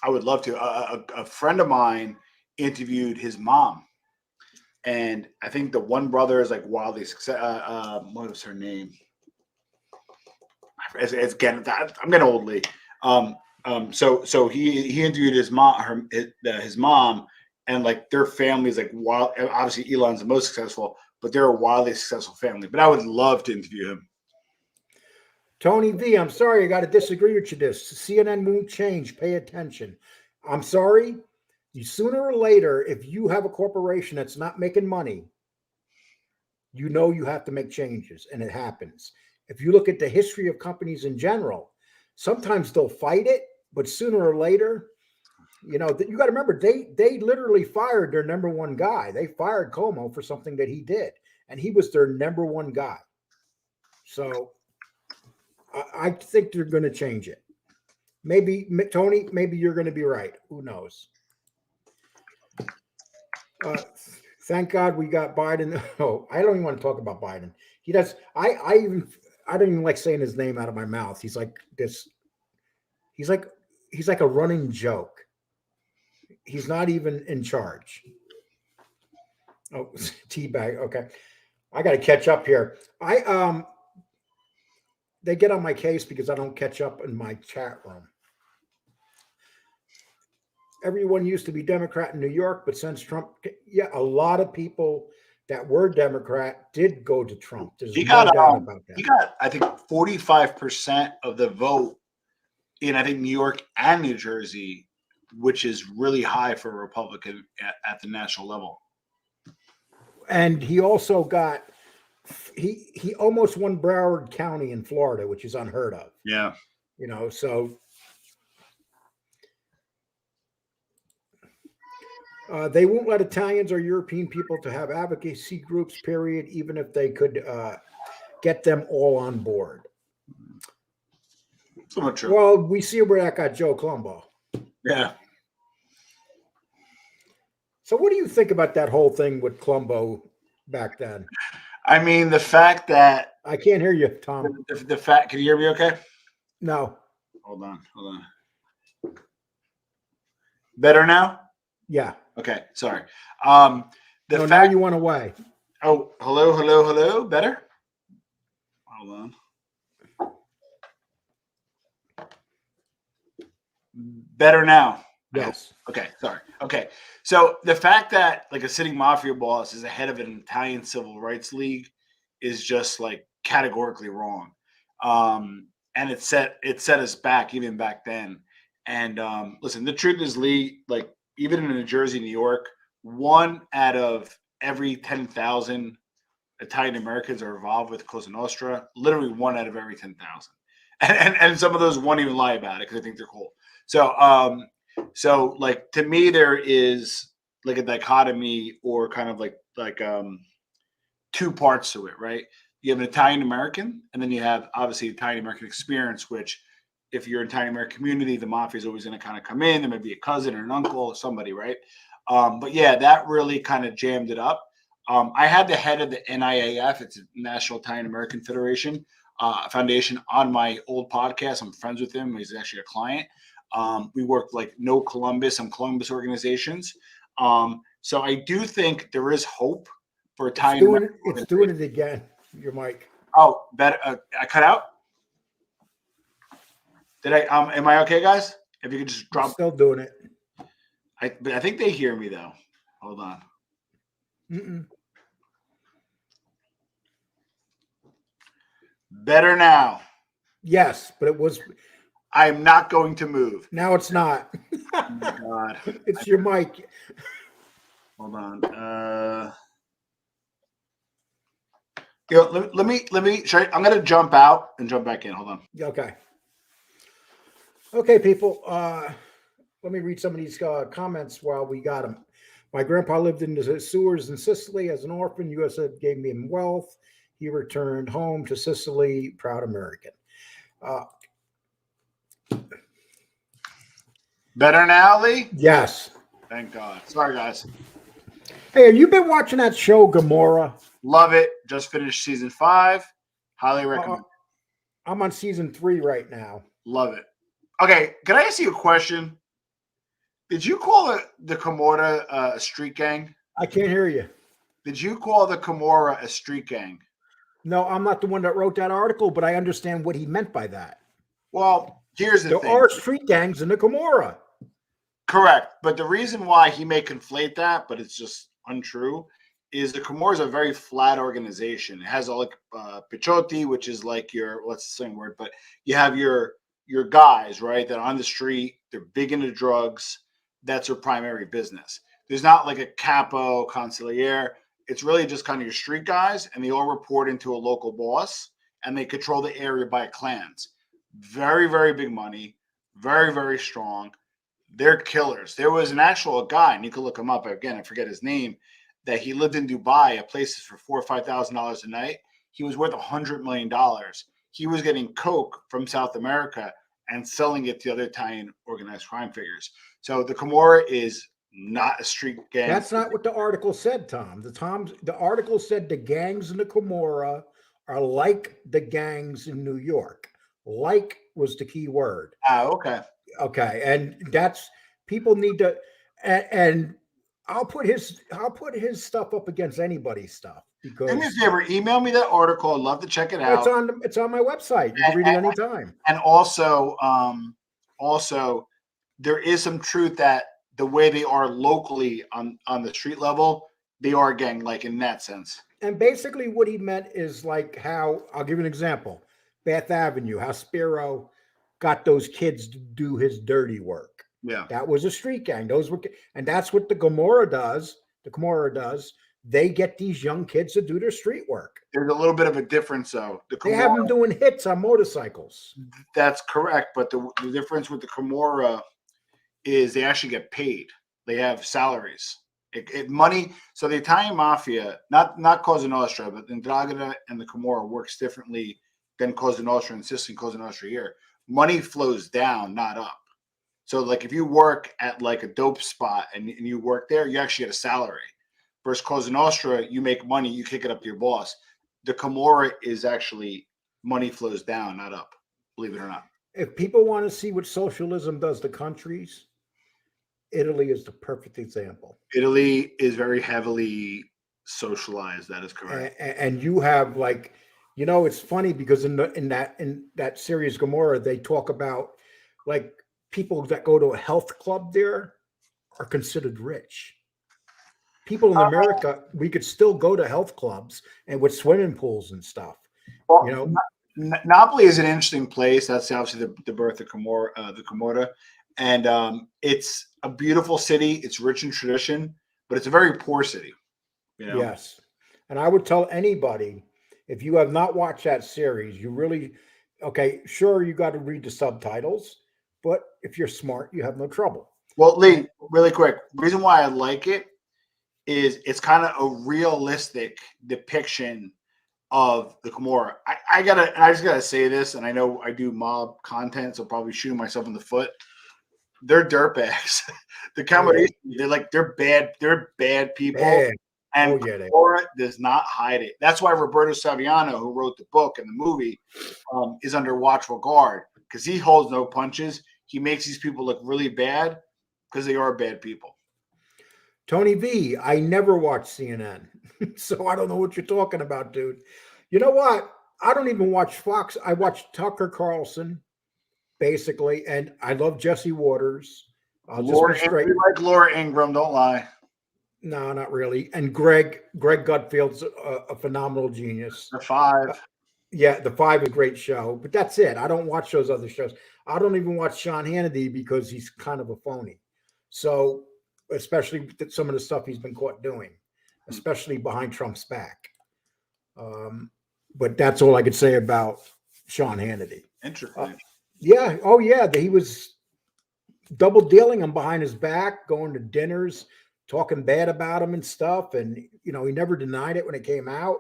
I would love to. A friend of mine interviewed his mom, and I think the one brother is like wildly successful. What was her name? I'm getting old, Lee. So he interviewed his mom, his mom, and like their family is like wild. Obviously, Elon's the most successful, but they're a wildly successful family. But I would love to interview him. Tony V, I'm sorry, I got to disagree with you. This CNN won't change. Pay attention. I'm sorry. Sooner or later, if you have a corporation that's not making money, you have to make changes, and it happens. If you look at the history of companies in general, sometimes they'll fight it, but sooner or later, you got to remember they literally fired their number one guy. They fired Como for something that he did, and he was their number one guy. So I think they're going to change it. Maybe, Tony, maybe you're going to be right. Who knows? Thank God we got Biden. Oh, I don't even want to talk about Biden. He does. I don't even like saying his name out of my mouth. He's like this. He's like a running joke. He's not even in charge. Oh, teabag. Okay. I got to catch up here. They get on my case because I don't catch up in my chat room. Everyone used to be Democrat in New York, but since Trump, a lot of people that were Democrat did go to Trump. There's no doubt about that. He got, I think, 45% of the vote in, I think, New York and New Jersey, which is really high for a Republican at the national level. And he also got, he almost won Broward County in Florida, which is unheard of. Yeah. So they won't let Italians or European people to have advocacy groups, period, even if they could get them all on board. So true. Well, we see where that got Joe Colombo. Yeah. So what do you think about that whole thing with Colombo back then? I mean, the fact that I can't hear you, Tom. the fact. Can you hear me? Okay. No. Hold on. Better now? Yeah. Okay. Sorry. The No, now fact. you went away. Oh, hello. Better? Hold on. Better now. Yes. Okay, sorry. Okay. So the fact that like a sitting mafia boss is ahead of an Italian civil rights league is just like categorically wrong. And it set us back even back then. And listen, the truth is, Lee, like even in New Jersey, New York, 1 out of every 10,000 Italian Americans are involved with Cosa Nostra. Literally 1 out of every 10,000, and some of those won't even lie about it because I think they're cool. So like to me, there is like a dichotomy or kind of like 2 parts to it, right? You have an Italian American, and then you have obviously Italian American experience, which if you're in Italian American community, the mafia is always going to kind of come in. There may be a cousin or an uncle or somebody, right? But yeah, that really kind of jammed it up. I had the head of the NIAF, it's a National Italian American Federation Foundation, on my old podcast. I'm friends with him. He's actually a client. We work like No Columbus, some Columbus organizations. So I do think there is hope for Italian. It's doing it again. Your mic. Oh, better. I cut out. Did I? Am I okay, guys? If you could just drop. I'm still doing it. But I think they hear me though. Hold on. Mm-mm. Better now. Yes, but it was. I'm not going to move. Now it's not. Oh my God. It's your mic. Hold on. Let me. I'm going to jump out and jump back in. Hold on. Okay. Okay, people. Let me read some of these comments while we got them. My grandpa lived in the sewers in Sicily as an orphan. U.S. gave him wealth. He returned home to Sicily, proud American. Better now, Lee? Yes. Thank God. Sorry, guys. Hey, have you been watching that show, Gomorrah? Love it. Just finished season 5. Highly recommend. I'm on season 3 right now. Love it. Okay, can I ask you a question? Did you call the Camorra a street gang? I can't hear you. Did you call the Camorra a street gang? No, I'm not the one that wrote that article, but I understand what he meant by that. Well, here's the There thing. are street gangs in the Camorra. Correct. But the reason why he may conflate that, but it's just untrue, is the Camorra is a very flat organization. It has all like Picciotti, which is like your, what's the same word, but you have your guys, right, that are on the street. They're big into drugs. That's their primary business. There's not like a capo, consigliere. It's really just kind of your street guys, and they all report into a local boss, and they control the area by clans. Very, very big money. Very, very strong. They're killers. There was an actual guy, and you can look him up. Again, I forget his name, that he lived in Dubai at places for $4,000 or $5,000 a night. He was worth $100 million. He was getting coke from South America and selling it to other Italian organized crime figures. So the Camorra is not a street gang. That's not what the article said, Tom. The article said the gangs in the Camorra are like the gangs in New York. Like was the key word. Oh, okay. Okay, and that's people need to, and I'll put his stuff up against anybody's stuff because. Do me a favor, email me that article. I'd love to check it out. It's on my website. You can read it anytime. And also, there is some truth that the way they are locally on the street level, they are gang like in that sense. And basically, what he meant is like how I'll give you an example: Bath Avenue, how Spiro got those kids to do his dirty work. Yeah, that was a street gang. Those were, and that's what the Camorra does. The Camorra does. They get these young kids to do their street work. There's a little bit of a difference, though. They have them doing hits on motorcycles. That's correct, but the difference with the Camorra is they actually get paid. They have salaries. Money. So the Italian mafia, not Cosa Nostra, but the 'Ndrangheta and the Camorra works differently than Cosa Nostra and Sicily and Cosa Nostra here. Money flows down, not up. So like if you work at like a dope spot and you work there, you actually get a salary. Versus Cosa Nostra, you make money, you kick it up to your boss. the Camorra is actually money flows down, not up, believe it or not. If people want to see what socialism does to countries, Italy is the perfect example. Italy is very heavily socialized. That is correct. And you have like, it's funny because in that series Gomorrah, they talk about like people that go to a health club there are considered rich. People in America, we could still go to health clubs and with swimming pools and stuff. Well, Napoli is an interesting place. That's obviously the birth of the Camorra, and it's a beautiful city. It's rich in tradition, but it's a very poor city. Yes, and I would tell anybody, if you have not watched that series, you really, okay, sure, you got to read the subtitles, but if you're smart, you have no trouble. Well, Lee, really quick, reason why I like it is it's kind of a realistic depiction of the Camorra. I just gotta say this, and I know I do mob content, so probably shooting myself in the foot. They're dirtbags. The Camorra, they're bad people. Bad. And Camorra does not hide it. That's why Roberto Saviano, who wrote the book and the movie, is under watchful guard, because he holds no punches. He makes these people look really bad because they are bad people. Tony V, I never watched CNN, so I don't know what you're talking about, dude. You know what? I don't even watch Fox. I watch Tucker Carlson, basically, and I love Jesse Waters. Laura Ingram, like Laura Ingram, don't lie. No, not really. And Greg Gutfeld's a phenomenal genius. The Five. Yeah, The Five is a great show, but that's it. I don't watch those other shows. I don't even watch Sean Hannity because he's kind of a phony. So, especially some of the stuff he's been caught doing, especially behind Trump's back. But that's all I could say about Sean Hannity. Interesting. Yeah. Oh, yeah. He was double dealing him behind his back, going to dinners, talking bad about him and stuff. And, he never denied it when it came out.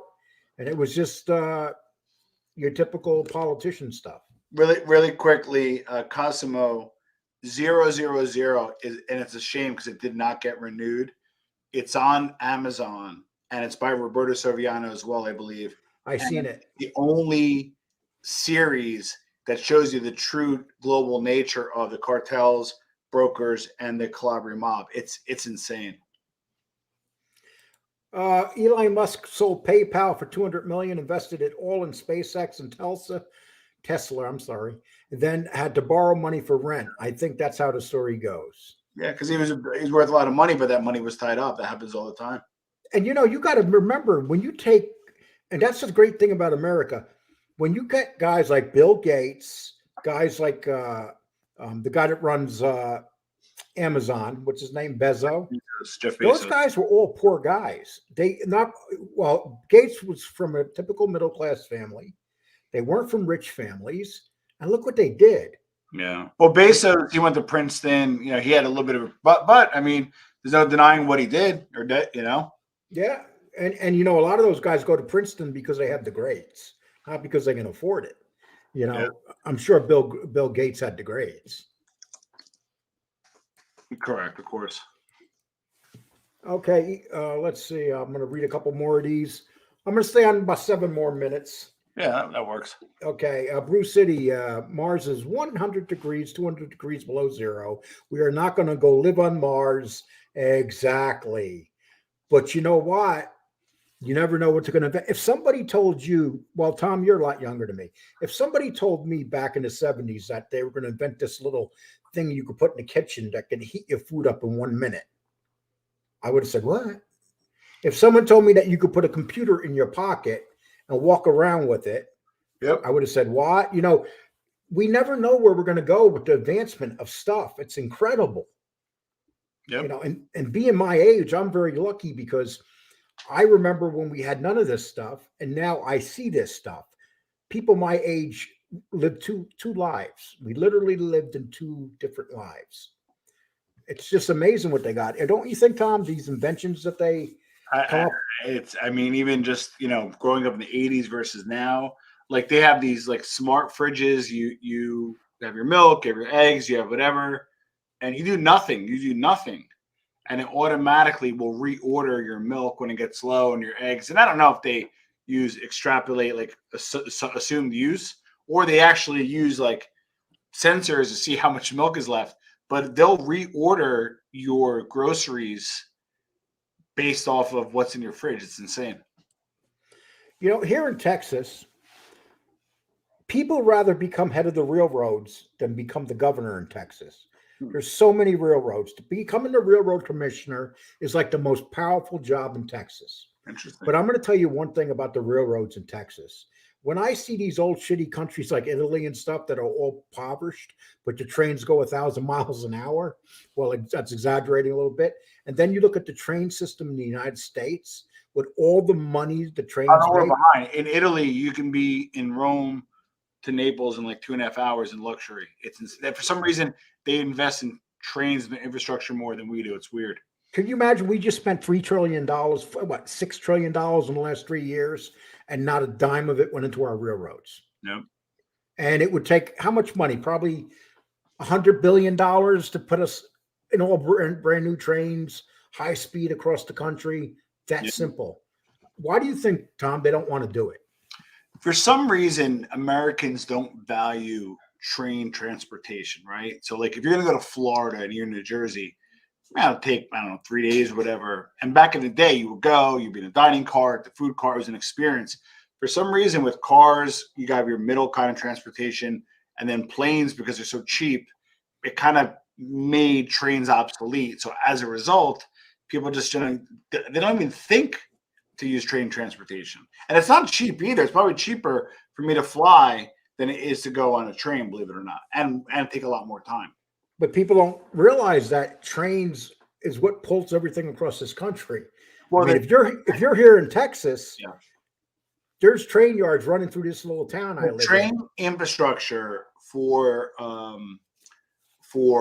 And it was just your typical politician stuff. Really, really quickly, Cosimo 000 is, and it's a shame because it did not get renewed. It's on Amazon and it's by Roberto Saviano as well, I believe. I've seen it. The only series that shows you the true global nature of the cartels, brokers, and the Calabria mob. It's insane. Elon Musk sold PayPal for $200 million, invested it all in SpaceX and Tesla, I'm sorry, and then had to borrow money for rent. I think that's how the story goes. Yeah, because he's worth a lot of money, but that money was tied up. That happens all the time. And you got to remember when you take, and that's the great thing about America, when you get guys like Bill Gates, guys like the guy that runs Amazon, what's his name, Bezos. Those guys were all poor guys. Gates was from a typical middle class family. They weren't from rich families, and look what they did. Yeah. Well, Bezos, he went to Princeton. He had a little bit of, but I mean, there's no denying what he did or did. Yeah, and a lot of those guys go to Princeton because they have the grades, not because they can afford it. Yeah. I'm sure Bill Gates had the grades. Correct, of course. Okay, let's see. I'm going to read a couple more of these. I'm going to stay on about 7 more minutes. Yeah, that works. Okay, Bruce City, Mars is 100 degrees, 200 degrees below zero. We are not going to go live on Mars. Exactly. But you know what? You never know what they're going to. If somebody told you, well, Tom, you're a lot younger than me. If somebody told me back in the 70s that they were going to invent this little thing you could put in the kitchen that could heat your food up in 1 minute, I would have said, what? If someone told me that you could put a computer in your pocket and walk around with it, yep, I would have said, what? We never know where we're going to go with the advancement of stuff. It's incredible. Yep. And being my age, I'm very lucky because I remember when we had none of this stuff, and now I see this stuff. People my age lived two lives. We literally lived in 2 different lives. It's just amazing what they got. And don't you think, Tom, these inventions that they even just, growing up in the 80s versus now, like they have these like smart fridges. You have your milk, you have your eggs, you have whatever, and you do nothing. And it automatically will reorder your milk when it gets low and your eggs. And I don't know if they extrapolate like assumed use, or they actually use like sensors to see how much milk is left. But they'll reorder your groceries based off of what's in your fridge. It's insane. You know, here in Texas, people rather become head of the railroads than become the governor in Texas. There's so many railroads. To becoming the railroad commissioner is like the most powerful job in Texas. Interesting. But I'm going to tell you one thing about the railroads in Texas. When I see these old shitty countries like Italy and stuff that are all impoverished, but the trains go 1,000 miles an hour, well, that's exaggerating a little bit. And then you look at the train system in the United States with all the money the trains we're make. behind. In Italy, you can be in Rome to Naples in like 2.5 hours in luxury. It's for some reason they invest in trains and infrastructure more than we do. It's weird. Can you imagine we just spent $3 trillion, what, $6 trillion in the last 3 years, and not a dime of it went into our railroads? Nope. And it would take how much money? Probably $100 billion to put us in all brand new trains, high speed across the country. That simple. Why do you think, Tom, they don't want to do it? For some reason, Americans don't value train transportation, right? So like if you're going to go to Florida and you're in New Jersey, it'll take, I don't know, 3 days or whatever. And back in the day, you would go, you'd be in a dining car, the food car was an experience. For some reason with cars, you got your middle kind of transportation, and then planes, because they're so cheap, it kind of made trains obsolete. So as a result, people just they don't even think to use train transportation. And it's not cheap either. It's probably cheaper for me to fly than it is to go on a train, believe it or not, and take a lot more time. But people don't realize that trains is what pulls everything across this country. Well, I mean, if you're here in Texas, there's train yards running through this little town I live in. Train infrastructure for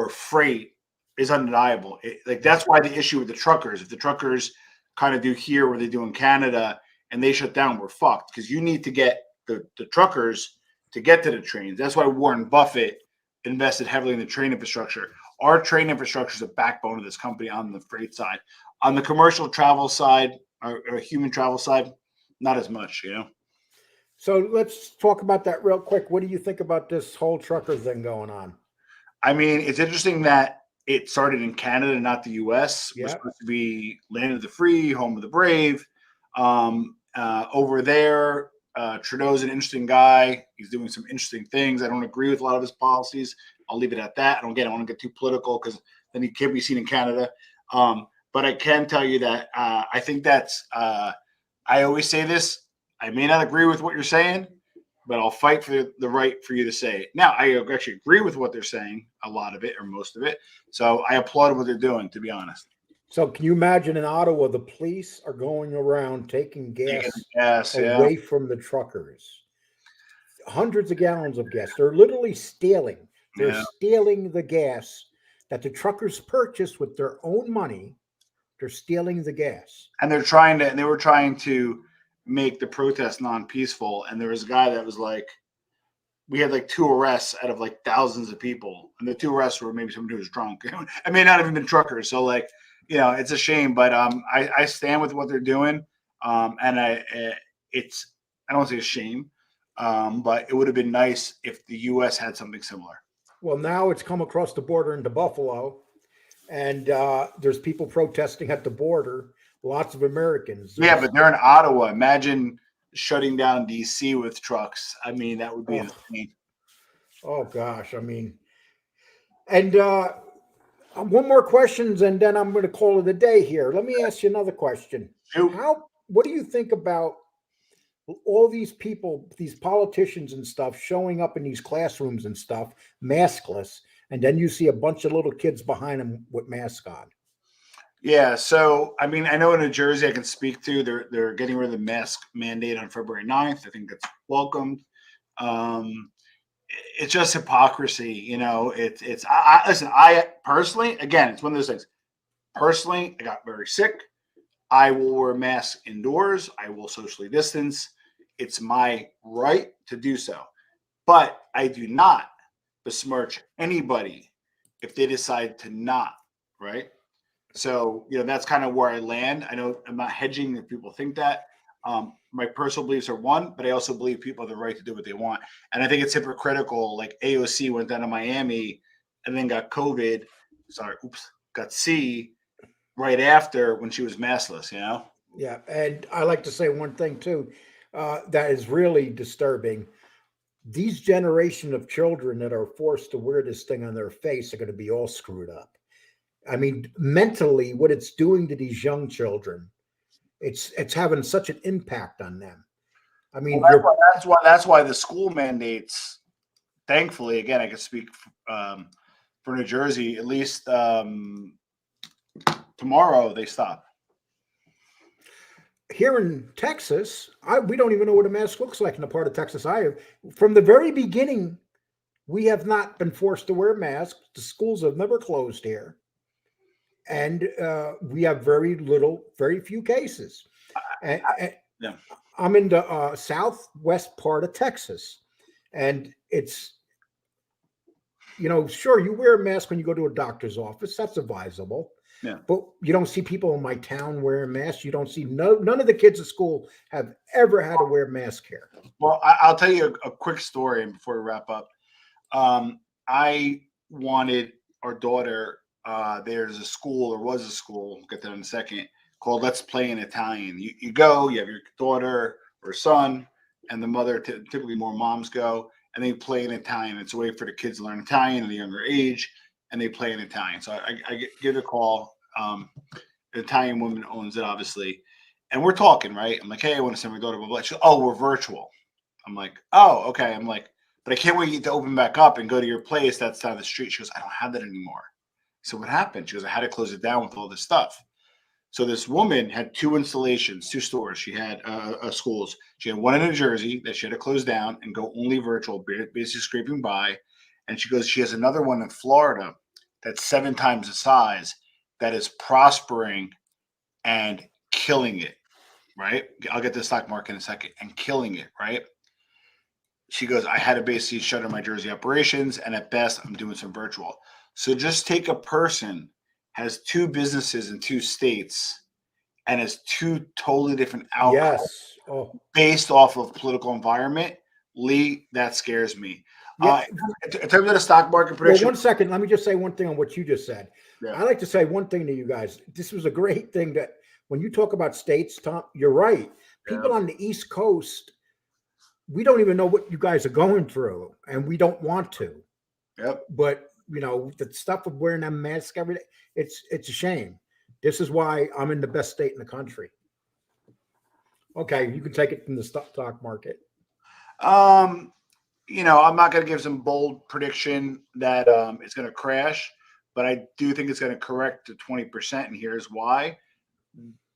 freight is undeniable. That's why the issue with the truckers, if the truckers kind of do here where they do in Canada and they shut down, we're fucked, because you need to get the truckers to get to the trains. That's why Warren Buffett invested heavily in the train infrastructure. Our train infrastructure is a backbone of this company on the freight side. On the commercial travel side or human travel side, not as much, you know? So let's talk about that real quick. What do you think about this whole trucker thing going on? I mean, it's interesting that it started in Canada, not the U.S. We're supposed to be land of the free, home of the brave. Over there, Trudeau's an interesting guy. He's doing some interesting things. I don't agree with a lot of his policies. I'll leave it at that. I don't want to get too political, because then he can't be seen in Canada. But I can tell you that I think that's I always say this. I may not agree with what you're saying, but I'll fight for the right for you to say it. Now, I actually agree with what they're saying, a lot of it or most of it. So I applaud what they're doing, to be honest. So can you imagine in Ottawa, the police are going around taking gas away from the truckers? Hundreds of gallons of gas. They're literally stealing. They're stealing the gas that the truckers purchased with their own money. They're stealing the gas. And they were trying to make the protest non-peaceful. And there was a guy that was like, we had like 2 arrests out of like thousands of people. And the 2 arrests were maybe somebody who was drunk. I may not have even been truckers. So like, it's a shame, but I stand with what they're doing. And I don't want to say a shame, but it would have been nice if the U.S. had something similar. Well, now it's come across the border into Buffalo, and there's people protesting at the border. Lots of Americans. Yeah, but they're in Ottawa. Imagine shutting down D.C. with trucks. I mean, that would be insane. Oh, gosh. I mean, and one more question, and then I'm going to call it a day here. Let me ask you another question. What do you think about all these people, these politicians and stuff, showing up in these classrooms and stuff, maskless, and then you see a bunch of little kids behind them with masks on? Yeah, so I mean, I know in New Jersey I can speak to, they're getting rid of the mask mandate on February 9th. I think that's welcomed. It's just hypocrisy, listen, I personally, again, it's one of those things. Personally, I got very sick. I will wear a mask indoors. I will socially distance. It's my right to do so. But I do not besmirch anybody if they decide to not, right? So, that's kind of where I land. I know I'm not hedging if people think that. My personal beliefs are one, but I also believe people have the right to do what they want. And I think it's hypocritical. Like AOC went down to Miami and then got COVID. Got C right after when she was maskless, you know? Yeah, and I like to say one thing too, that is really disturbing. These generation of children that are forced to wear this thing on their face are going to be all screwed up. I mean, mentally, what it's doing to these young children, it's having such an impact on them. I mean, Well, that's why the school mandates. Thankfully, again, I can speak for New Jersey. At least tomorrow they stop. here in Texas, we don't even know what a mask looks like in the part of Texas I have. From the very beginning, we have not been forced to wear masks. The schools have never closed here. And we have very few cases. Yeah. I'm in the southwest part of Texas. And it's, sure, you wear a mask when you go to a doctor's office. That's advisable. Yeah. But you don't see people in my town wearing masks. You don't see none of the kids at school have ever had to wear a mask here. Well, I'll tell you a quick story before we wrap up. I wanted our daughter, there's a school, or was a school, we'll get that in a second, called Let's Play in Italian. You go, you have your daughter or son, and the mother, typically more moms go, and they play in Italian. It's a way for the kids to learn Italian at a younger age, and they play in Italian. So I give a call. An Italian woman owns it, obviously. And we're talking, right? I'm like, hey, I want to send my daughter, blah, blah. She goes, oh, we're virtual. I'm like, oh, okay. I'm like, but I can't wait to open back up and go to your place that's down the street. She goes, I don't have that anymore. So what happened? She goes, I had to close it down with all this stuff. So this woman had two installations, two stores. She had schools. She had one in New Jersey that she had to close down and go only virtual, basically scraping by. And she goes, she has another one in Florida that's 7 times the size that is prospering and killing it, right? I'll get to the stock market in a second, and killing it, right? She goes, I had to basically shutter my Jersey operations, and at best, I'm doing some virtual. So just take a person, has 2 businesses in 2 states, and has 2 totally different outcomes based off of political environment. Lee, that scares me. Yeah. In terms of the stock market prediction. Well, one second. Let me just say one thing on what you just said. Yeah. I like to say one thing to you guys. This was a great thing that when you talk about states, Tom, you're right. People on the East Coast, we don't even know what you guys are going through, and we don't want to. Yep. But the stuff of wearing that mask every day, it's a shame. This is why I'm in the best state in the country. Okay, you can take it from the stock market. I'm not going to give some bold prediction that it's going to crash, but I do think it's going to correct to 20%. And here's why.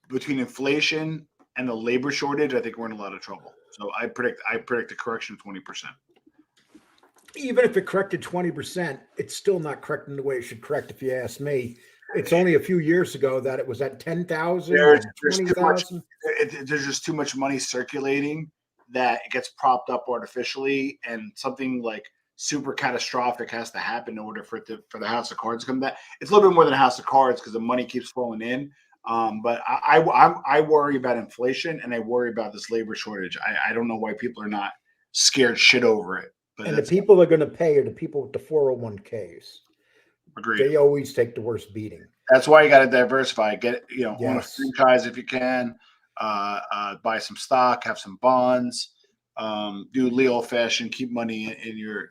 Between inflation and the labor shortage, I think we're in a lot of trouble. So I predict a correction of 20%. Even if it corrected 20%, it's still not correcting the way it should correct, if you ask me. It's only a few years ago that it was at 10,000, 20,000. There's just too much money circulating that it gets propped up artificially, and something like super catastrophic has to happen in order for the house of cards to come back. It's a little bit more than a house of cards because the money keeps flowing in. But I worry about inflation, and I worry about this labor shortage. I don't know why people are not scared shit over it. But and the people that are going to pay are the people with the 401ks. Agreed. They always take the worst beating. That's why you got to diversify. Get own a Yes. franchise if you can. Buy some stock, have some bonds. Do Lee old fashioned. Keep money in your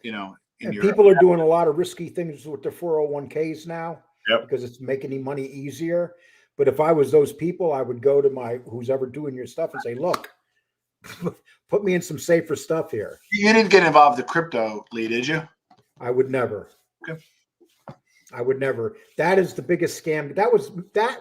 People are doing a lot of risky things with their 401ks now. Yep. Because it's making the money easier. But if I was those people, I would go to who's ever doing your stuff and say, look, put me in some safer stuff here. You didn't get involved in crypto, Lee, did you? I would never. Okay. I would never. That is the biggest scam. That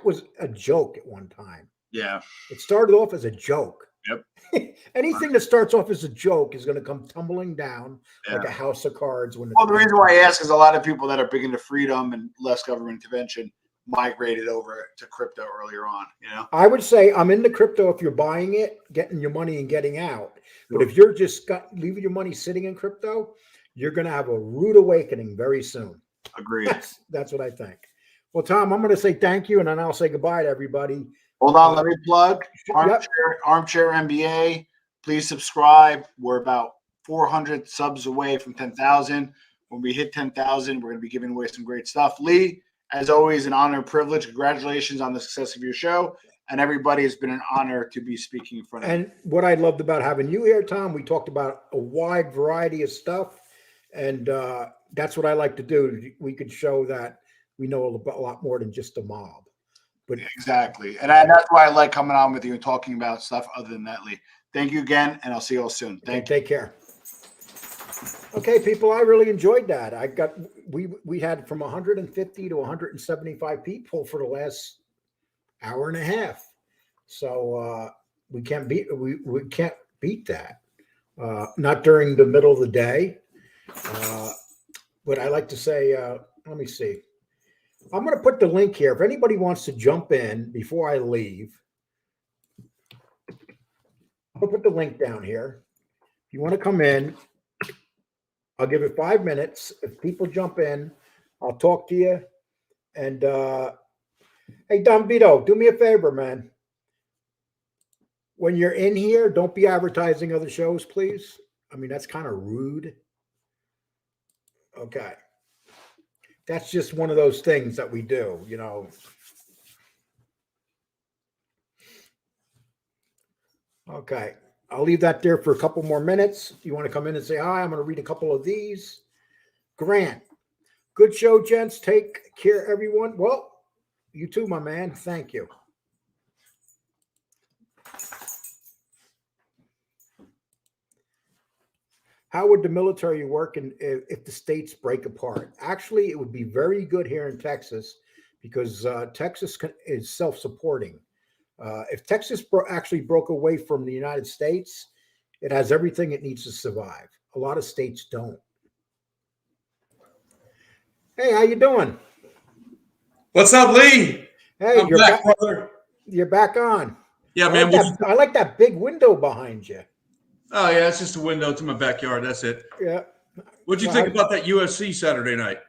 was a joke at one time. Yeah. It started off as a joke. Yep. Anything that starts off as a joke is going to come tumbling down like a house of cards. The reason why I ask is a lot of people that are big into freedom and less government intervention migrated over to crypto earlier on. I would say I'm into crypto if you're buying it, getting your money and getting out. But if you're just leaving your money sitting in crypto, you're going to have a rude awakening very soon. Agreed. That's what I think. Well, Tom, I'm going to say thank you, and then I'll say goodbye to everybody. Hold on, let me plug Yep. Armchair NBA. Please subscribe. We're about 400 subs away from 10,000. When we hit 10,000, we're going to be giving away some great stuff. Lee, as always, an honor and privilege. Congratulations on the success of your show. And everybody, has been an honor to be speaking in front of you. And what I loved about having you here, Tom, we talked about a wide variety of stuff. And that's what I like to do. We could show that we know a lot more than just a mob. But Exactly. And that's why I like coming on with you and talking about stuff other than that, Lee. Thank you again, and I'll see you all soon. Thank you. Take care. Okay, people, I really enjoyed that. We had from 150 to 175 people for the last hour and a half. So we can't beat that. Not during the middle of the day. But I like to say, let me see. I'm going to put the link here. If anybody wants to jump in before I leave, I'll put the link down here. If you want to come in, I'll give it 5 minutes. If people jump in, I'll talk to you. And hey, Don Vito, do me a favor, man. When you're in here, don't be advertising other shows, please. I mean, that's kind of rude. Okay. That's just one of those things that we do, you know. Okay. I'll leave that there for a couple more minutes. You want to come in and say hi? I'm going to read a couple of these. Grant. Good show, gents. Take care, everyone. Well, you too, my man. Thank you. How would the military work if the states break apart? Actually, it would be very good here in Texas because Texas is self-supporting. If Texas actually broke away from the United States, it has everything it needs to survive. A lot of states don't. Hey, how you doing? What's up, Lee? Hey, I'm back, brother. You're back on. Yeah, I man. like I like that big window behind you. Oh, yeah, it's just a window to my backyard. That's it. Yeah. What'd you think about that UFC Saturday night?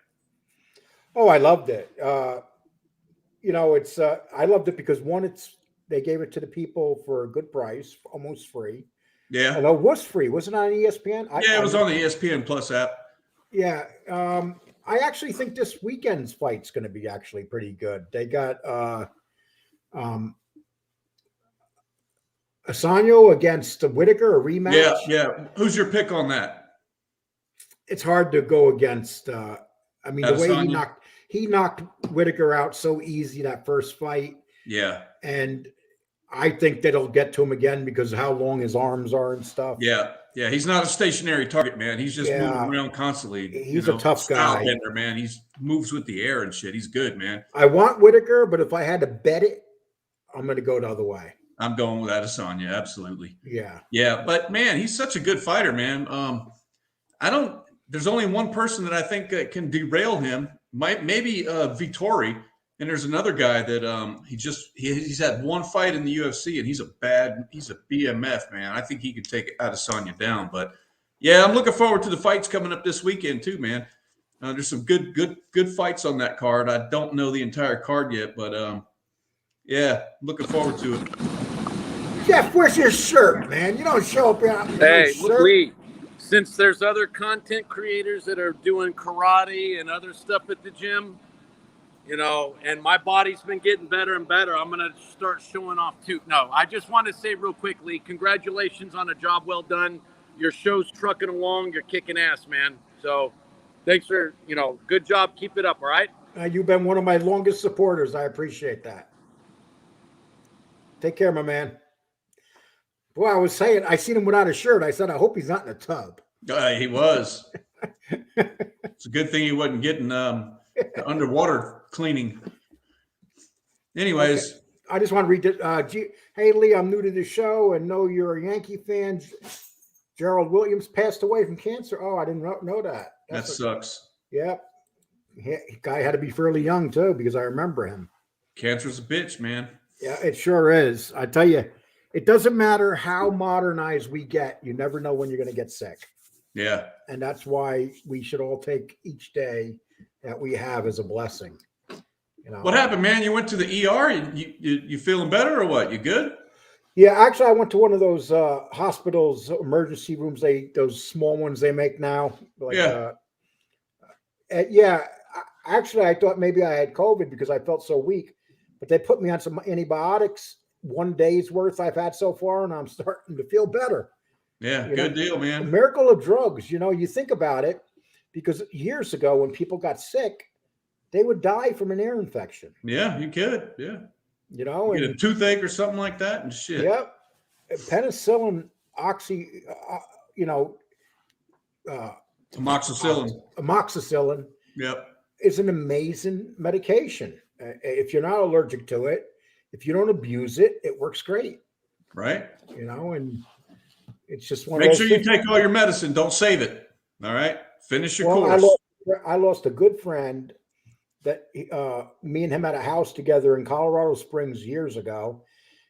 Oh, I loved it. You know, it's I loved it because one, they gave it to the people for a good price, almost free. Yeah. Although it was free. Wasn't it on ESPN? Yeah, it was on the ESPN Plus app. Yeah. I actually think this weekend's fight's going to be actually pretty good. They got Assanio against Whitaker, a rematch. Yeah, yeah. Who's your pick on that? It's hard to go against. I mean, the way he knocked Whitaker out so easy that first fight. Yeah. And I think that it'll get to him again because of how long his arms are and stuff. Yeah. Yeah. He's not a stationary target, man. He's just moving around constantly. He's a tough guy. Bender, man. He moves with the air and shit. He's good, man. I want Whitaker, but if I had to bet it, I'm going to go the other way. I'm going with Adesanya. Absolutely. Yeah. Yeah. But, man, he's such a good fighter, man. There's only one person that I think can derail him. Maybe Vittori. And there's another guy that he's had one fight in the UFC, and he's a BMF, man. I think he could take Adesanya down. But yeah, I'm looking forward to the fights coming up this weekend too, man. There's some good fights on that card. I don't know the entire card yet, but yeah, looking forward to it. Jeff, where's your shirt, man? You don't show up here. Hey, Lee, since there's other content creators that are doing karate and other stuff at the gym, you know, and my body's been getting better and better, I'm going to start showing off too. No, I just want to say real quickly, congratulations on a job well done. Your show's trucking along. You're kicking ass, man. So thanks for, good job. Keep it up, all right? You've been one of my longest supporters. I appreciate that. Take care, my man. Boy, I was saying, I seen him without a shirt. I said, I hope he's not in a tub. He was. It's a good thing he wasn't getting the underwater cleaning. Anyways. Okay. I just want to read it. Hey, Lee, I'm new to the show and know you're a Yankee fan. Gerald Williams passed away from cancer. Oh, I didn't know that. That sucks. Yeah. Guy had to be fairly young, too, because I remember him. Cancer's a bitch, man. Yeah, it sure is. I tell you, it doesn't matter how modernized we get. You never know when you're going to get sick. Yeah. And that's why we should all take each day that we have as a blessing. You know. What happened, man? You went to the ER. You feeling better or what? You good? Yeah, actually, I went to one of those hospitals emergency rooms. Those small ones they make now. Like, Yeah. yeah. Actually, I thought maybe I had COVID because I felt so weak, but they put me on some antibiotics. 1 day's worth I've had so far, and I'm starting to feel better. Yeah. You Good know, deal, a man. miracle of drugs. You know, you think about it, because years ago when people got sick, they would die from an ear infection. Yeah, you could. Yeah. You know, Get a and toothache or something like that and shit. yep, penicillin, oxy, you know, uh, Amoxicillin. amoxicillin Yep. is an amazing medication. If you're not allergic to it, if you don't abuse it, it works great. Right. You know, and it's just one Make of sure those you things. take all your medicine. Don't save it. All right. Finish your Well, course. I lost a good friend that me and him had a house together in Colorado Springs years ago,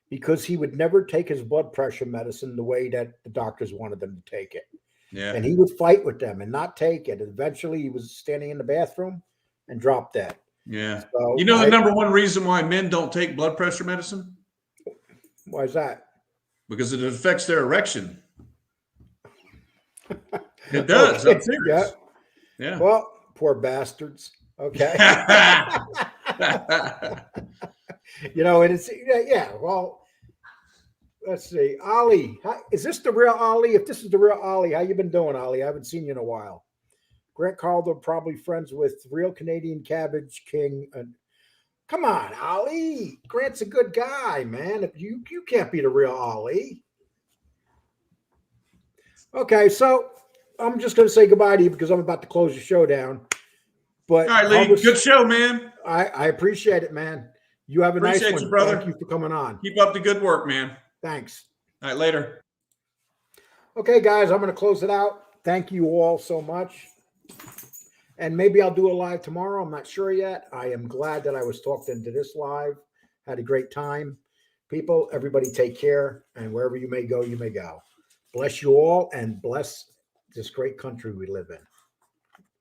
because he would never take his blood pressure medicine the way that the doctors wanted them to take it. Yeah. And he would fight with them and not take it. And eventually he was standing in the bathroom and dropped dead. Yeah. So You know the number one reason why men don't take blood pressure medicine? why is that? Because it affects their erection. It does. I'm Okay. serious. Yeah. Yeah. Well, poor bastards. Okay. You know, and it's, yeah, well, let's see. Ollie, is this the real Ollie? If this is the real Ollie, how you been doing, Ollie? I haven't seen you in a while. Grant Calder, probably friends with Real Canadian Cabbage King. Come on, Ollie. Grant's a good guy, man. If you can't be the real Ollie. Okay, so I'm just going to say goodbye to you because I'm about to close the show down. But All right, Lee. Good show, man. I appreciate it, man. You have a Appreciate nice you, one. brother. Thank you for coming on. Keep up the good work, man. Thanks. All right, later. Okay, guys, I'm going to close it out. Thank you all so much. And maybe I'll do a live tomorrow. I'm not sure yet. I am glad that I was talked into this live. Had a great time. People, everybody take care. And wherever you may go, you may go. Bless you all and bless this great country we live in.